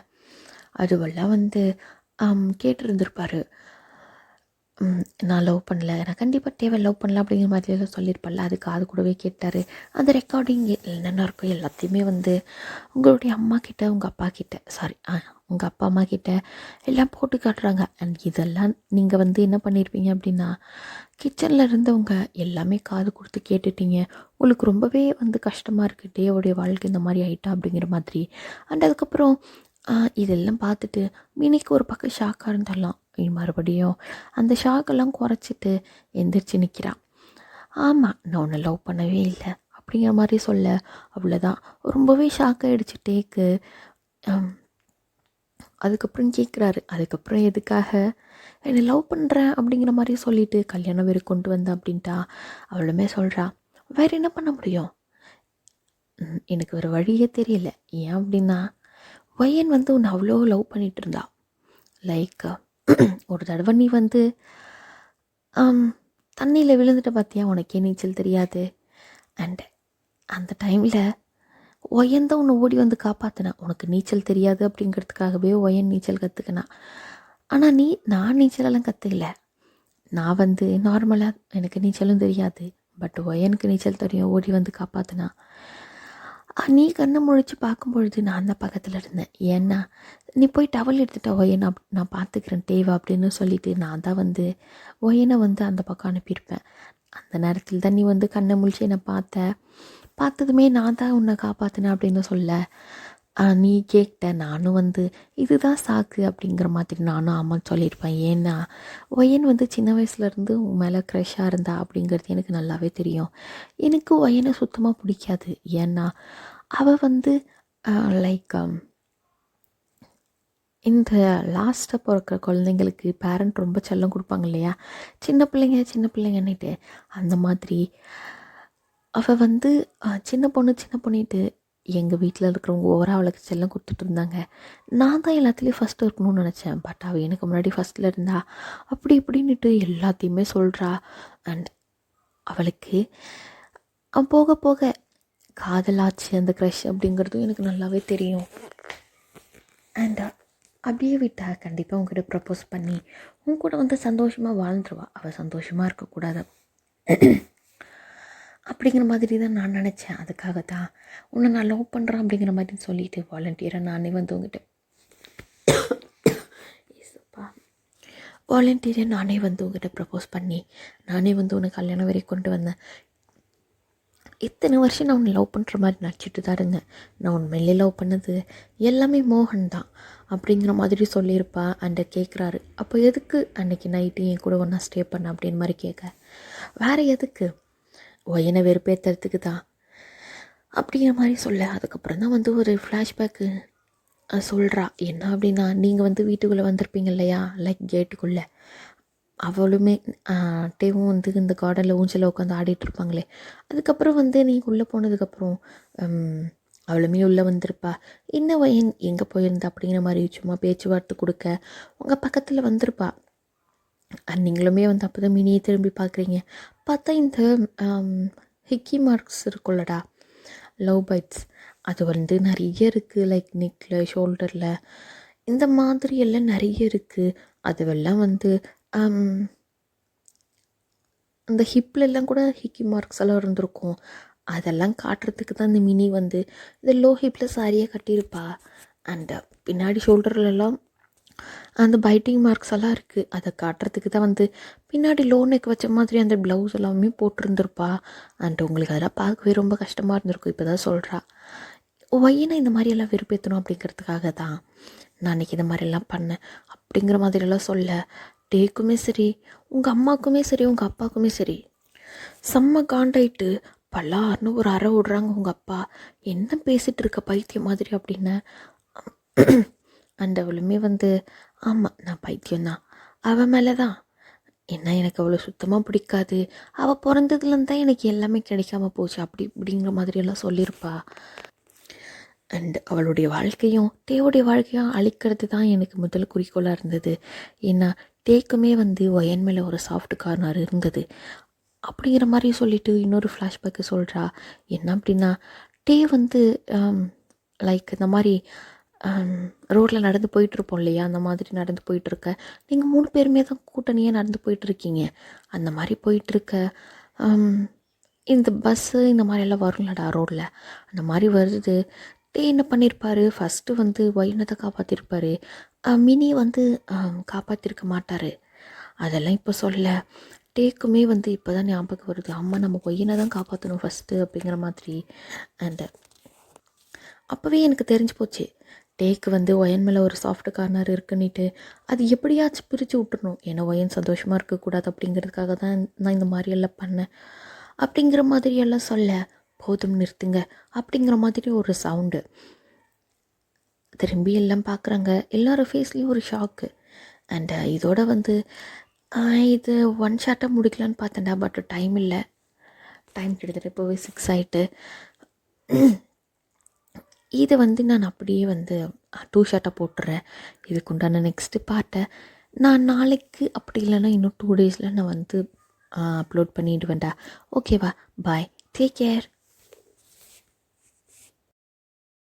அதுவெல்லாம் வந்து கேட்டிருந்திருப்பார். நான் லவ் பண்ணல, நான் கண்டிப்பாக தேவை லவ் பண்ணல அப்படிங்கிற மாதிரியெல்லாம் சொல்லியிருப்பேன்ல, அதுக்கு அது கூடவே கேட்டார். அந்த ரெக்கார்டிங் என்னென்ன இருக்கோ எல்லாத்தையுமே வந்து உங்களுடைய அம்மா கிட்ட, உங்கள் அப்பா கிட்ட, உங்கள் அப்பா அம்மா கிட்ட எல்லாம் போட்டு காட்டுறாங்க. அண்ட் இதெல்லாம் நீங்கள் வந்து என்ன பண்ணியிருப்பீங்க அப்படின்னா, கிச்சனில் இருந்தவங்க எல்லாமே காது கொடுத்து கேட்டுட்டீங்க. உங்களுக்கு ரொம்பவே வந்து கஷ்டமாக இருக்குது, டேவோடைய வாழ்க்கை இந்த மாதிரி ஆகிட்டா அப்படிங்கிற மாதிரி. அண்ட் அதுக்கப்புறம் இதெல்லாம் பார்த்துட்டு மினிக்கு ஒரு பக்கம் ஷாக்காக இருந்தாலாம், மறுபடியும் அந்த ஷாக்கெல்லாம் குறைச்சிட்டு எந்திரிச்சு நிற்கிறான். ஆமாம், நான் உன்னை லவ் பண்ணவே இல்லை அப்படிங்கிற மாதிரி சொல்ல, அவ்வளோதான் ரொம்பவே ஷாக் ஆகிடுச்சு டேக்கு. அதுக்கப்புறம் கேட்குறாரு, அதுக்கப்புறம் எதுக்காக என்னை லவ் பண்ணுறேன் அப்படிங்கிற மாதிரி சொல்லிவிட்டு கல்யாணம் வேறு கொண்டு வந்தேன் அப்படின்ட்டா. அவளுமே சொல்கிறா, வேறு என்ன பண்ண முடியும், எனக்கு வேறு வழியே தெரியல. ஏன் அப்படின்னா, வயன் வந்து உன்னை அவ்வளோ லவ் பண்ணிகிட்டு இருந்தா. லைக் ஒரு தடவை நீ வந்து தண்ணியில் விழுந்துட்ட பார்த்தியா, உனக்கே நீச்சல் தெரியாது. அண்டு அந்த டைமில் ஒயன் தான் உன்னை ஓடி வந்து காப்பாற்றினான். உனக்கு நீச்சல் தெரியாது அப்படிங்கிறதுக்காகவே ஒயன் நீச்சல் கற்றுக்கினான். ஆனால் நான் நீச்சலெல்லாம் கற்றுக்கல. நான் வந்து நார்மலாக எனக்கு நீச்சலும் தெரியாது, பட் ஒயனுக்கு நீச்சல் தெரியும், ஓடி வந்து காப்பாற்றினான். நீ கண்ணை முழிச்சு பார்க்கும் பொழுது நான் தான் பக்கத்தில் இருந்தேன். ஏன்னா நீ போய் டவல் எடுத்துட்டா ஒயனை நான் பார்த்துக்கிறேன் தேவை அப்படின்னு சொல்லிவிட்டு நான் தான் வந்து ஒயனை வந்து அந்த பக்கம் அனுப்பியிருப்பேன். அந்த நேரத்தில் தான் நீ வந்து கண்ணை முழிச்சு என்னை பார்த்ததுமே நான் தான் உன்னை காப்பாற்றினேன் அப்படின்னு சொல்ல, நீ கேட்ட நானும் வந்து இதுதான் சாக்கு அப்படிங்கிற மாதிரி நானும் ஆமாம் சொல்லியிருப்பேன். ஏன்னா ஒயன் வந்து சின்ன வயசுலேருந்து உன் மேலே க்ரஷ்ஷாக இருந்தா அப்படிங்கிறது எனக்கு நல்லாவே தெரியும். எனக்கு ஒயனை சுத்தமாக பிடிக்காது. ஏன்னா அவள் வந்து லைக் இந்த லாஸ்ட்டாக பிறக்கிற குழந்தைங்களுக்கு பேரண்ட் ரொம்ப செல்லம் கொடுப்பாங்க இல்லையா, சின்ன பிள்ளைங்கன்னுட்டு, அந்த மாதிரி அவள் வந்து சின்ன பொண்ணுட்டு எங்கள் வீட்டில் இருக்கிறவங்க ஓவராக அவளுக்கு செல்லம் கொடுத்துட்டு இருந்தாங்க. நான் தான் எல்லாத்துலேயும் ஃபஸ்ட்டு இருக்கணும்னு நினச்சேன், பட் அவள் எனக்கு முன்னாடி ஃபஸ்ட்டில் இருந்தா அப்படி இப்படின்னுட்டு எல்லாத்தையுமே சொல்கிறா. அண்ட் அவளுக்கு போக போக காதலாச்சு அந்த க்ரஷ் அப்படிங்கிறதும் எனக்கு நல்லாவே தெரியும். அண்ட் அப்படியே விட்டா கண்டிப்பாக உங்ககிட்ட ப்ரப்போஸ் பண்ணி உன் கூட வந்து சந்தோஷமாக வாழ்ந்துருவா. அவள் சந்தோஷமாக இருக்கக்கூடாது அப்படிங்கிற மாதிரி தான் நான் நினச்சேன். அதுக்காக தான் உன்னை நான் லவ் பண்ணுறேன் அப்படிங்கிற மாதிரி சொல்லிவிட்டு வாலண்டியராக நானே வந்து உங்ககிட்ட நானே வந்து உங்ககிட்ட ப்ரப்போஸ் பண்ணி நானே வந்து உன்னை கல்யாணம் வரை கொண்டு வந்தேன். இத்தனை வருஷம் நான் உன்னை லவ் பண்ணுற மாதிரி நடிச்சிட்டு தான் இருந்தேன். நான் உண்மையிலே லவ் பண்ணது எல்லாமே மோகன் தான் அப்படிங்கிற மாதிரி சொல்லியிருப்பா. அண்ட் கேட்குறாரு, அப்போ எதுக்கு அன்றைக்கி நைட்டு என் கூட ஒன்றா ஸ்டே பண்ண அப்படின்னு மாதிரி கேட்க, வேறு எதுக்கு, ஒயனை வெறுப்பேற்றுறதுக்கு தான் அப்படிங்கிற மாதிரி சொல்ல. அதுக்கப்புறம் தான் வந்து ஒரு ஃப்ளாஷ்பேக்கு சொல்கிறா. என்ன அப்படின்னா, நீங்கள் வந்து வீட்டுக்குள்ளே வந்திருப்பீங்க இல்லையா, லைக் கேட்டுக்குள்ளே, அவளுமே டேவும் வந்து இந்த கார்டனில் ஊஞ்சலில் உட்காந்து ஆடிட்டு இருப்பாங்களே, அதுக்கப்புறம் வந்து நீ உள்ளே போனதுக்கப்புறம் அவளுமே உள்ளே வந்திருப்பா. இன்னும் எங்கே போயிருந்தா அப்படிங்கிற மாதிரி சும்மா பேச்சுவார்த்தை கொடுக்க உங்கள் பக்கத்தில் வந்திருப்பா. நீங்களுமே வந்து அப்போ தான் மினியை திரும்பி பார்க்குறீங்க. பார்த்தா இந்த ஹிக்கி மார்க்ஸ் இருக்குல்லடா, லவ் பைட்ஸ், அது வந்து நிறைய இருக்குது. லைக் நெக்கில், ஷோல்டரில், இந்த மாதிரி எல்லாம் நிறைய இருக்குது. அதுவெல்லாம் வந்து அந்த ஹிப்லெல்லாம் கூட ஹிக்கி மார்க்ஸ் எல்லாம் இருந்திருக்கும். அதெல்லாம் காட்டுறதுக்கு தான் இந்த மினி வந்து இந்த லோ ஹிப்பில் சாரியாக கட்டியிருப்பா. அண்டு பின்னாடி ஷோல்டர்லலாம் அந்த பைட்டிங் மார்க்ஸ் எல்லாம் இருக்குது. அதை காட்டுறதுக்கு தான் வந்து பின்னாடி லோ நெக் வச்ச மாதிரி அந்த ப்ளவுஸ் எல்லாமே போட்டிருந்துருப்பா. அண்ட் உங்களுக்கு அதெல்லாம் பார்க்கவே ரொம்ப கஷ்டமாக இருந்திருக்கும். இப்போ தான் சொல்கிறா, ஒய்யனை இந்த மாதிரியெல்லாம் வெறுப்பேற்றணும் அப்படிங்கிறதுக்காக தான் நான் அன்றைக்கி இந்த மாதிரிலாம் பண்ணேன் அப்படிங்கிற மாதிரியெல்லாம் சொல்ல, டேக்குமே சரி, உங்கள் அம்மாவுக்குமே சரி, உங்கள் அப்பாவுக்குமே சரி செம்ம காண்டாயிட்டு பல்லார்னு ஒரு அறை விடுறாங்க உங்கள் அப்பா. என்ன பேசிகிட்டு இருக்க பைத்தியம் மாதிரி அப்படின்னு. அண்ட் அவளுமே வந்து, ஆமாம் நான் பைத்தியம்தான், அவள் மேலே தான் என்ன, எனக்கு அவ்வளோ சுத்தமாக பிடிக்காது, அவள் பிறந்ததுலேருந்து தான் எனக்கு எல்லாமே கிடைக்காம போச்சு அப்படி இப்படிங்கிற மாதிரியெல்லாம் சொல்லியிருப்பா. அண்ட் அவளுடைய வாழ்க்கையும் டேவுடைய வாழ்க்கையும் அழிக்கிறது தான் எனக்கு முதல் குறிக்கோளாக இருந்தது. ஏன்னா டேக்குமே வந்து ஒயன் மேலே ஒரு சாஃப்ட் கார்னர் இருந்தது அப்படிங்கிற மாதிரி சொல்லிவிட்டு இன்னொரு ஃப்ளாஷ்பேக்கு சொல்கிறா. என்ன அப்படின்னா, டே வந்து லைக் இந்த மாதிரி ரோட்டில் நடந்து போயிட்டுருப்போம் இல்லையா, அந்த மாதிரி நடந்து போயிட்டுருக்க நீங்கள் 3 பேருமே தான் கூட்டணியாக நடந்து போயிட்டுருக்கீங்க. அந்த மாதிரி போயிட்டுருக்க இந்த பஸ்ஸு இந்த மாதிரியெல்லாம் வரும்லடா ரோட்டில், அந்த மாதிரி வருது. டே என்ன பண்ணியிருப்பார், ஃபஸ்ட்டு வந்து ஒயினை தான் காப்பாற்றிருப்பார், மினி வந்து காப்பாற்றிருக்க மாட்டார். அதெல்லாம் இப்போ சொல்ல டேக்குமே வந்து இப்போ தான் ஞாபகம் வருது, அம்மா நம்ம ஒயினை தான் காப்பாற்றணும் ஃபஸ்ட்டு அப்படிங்கிற மாதிரி. அண்டு அப்போவே எனக்கு தெரிஞ்சு போச்சு, டேக்கு வந்து ஒயன் மேலே ஒரு சாஃப்ட் கார்னர் இருக்குன்னுட்டு அது எப்படியாச்சும் பிரித்து விட்டுறணும். ஏன்னா ஒயன் சந்தோஷமாக இருக்கக்கூடாது அப்படிங்கிறதுக்காக தான் நான் இந்த மாதிரியெல்லாம் பண்ணேன் அப்படிங்கிற மாதிரியெல்லாம் சொல்ல, போதும் நிறுத்துங்க அப்படிங்கிற மாதிரி ஒரு சவுண்டு. திரும்பி எல்லாம் பார்க்குறாங்க, எல்லாரும் ஃபேஸ்லேயும் ஒரு ஷாக்கு. அண்டு இதோட வந்து இது ஒன் ஷாட்டாக முடிக்கலான்னு பார்த்தேன்டா, பட் டைம் இல்லை, டைம் கிட்டத்தட்ட இப்போவே 6 ஆகிட்டு. இதை வந்து நான் அப்படியே வந்து 2 ஷாட்டாக போட்டுறேன். இதுக்குண்டான நெக்ஸ்ட்டு பார்ட்டை நான் நாளைக்கு அப்படி இல்லைன்னா இன்னும் 2 டேஸில் நான் வந்து அப்லோட் பண்ணிவிடுவேன்டா. ஓகேவா, பாய், டேக் கேர்.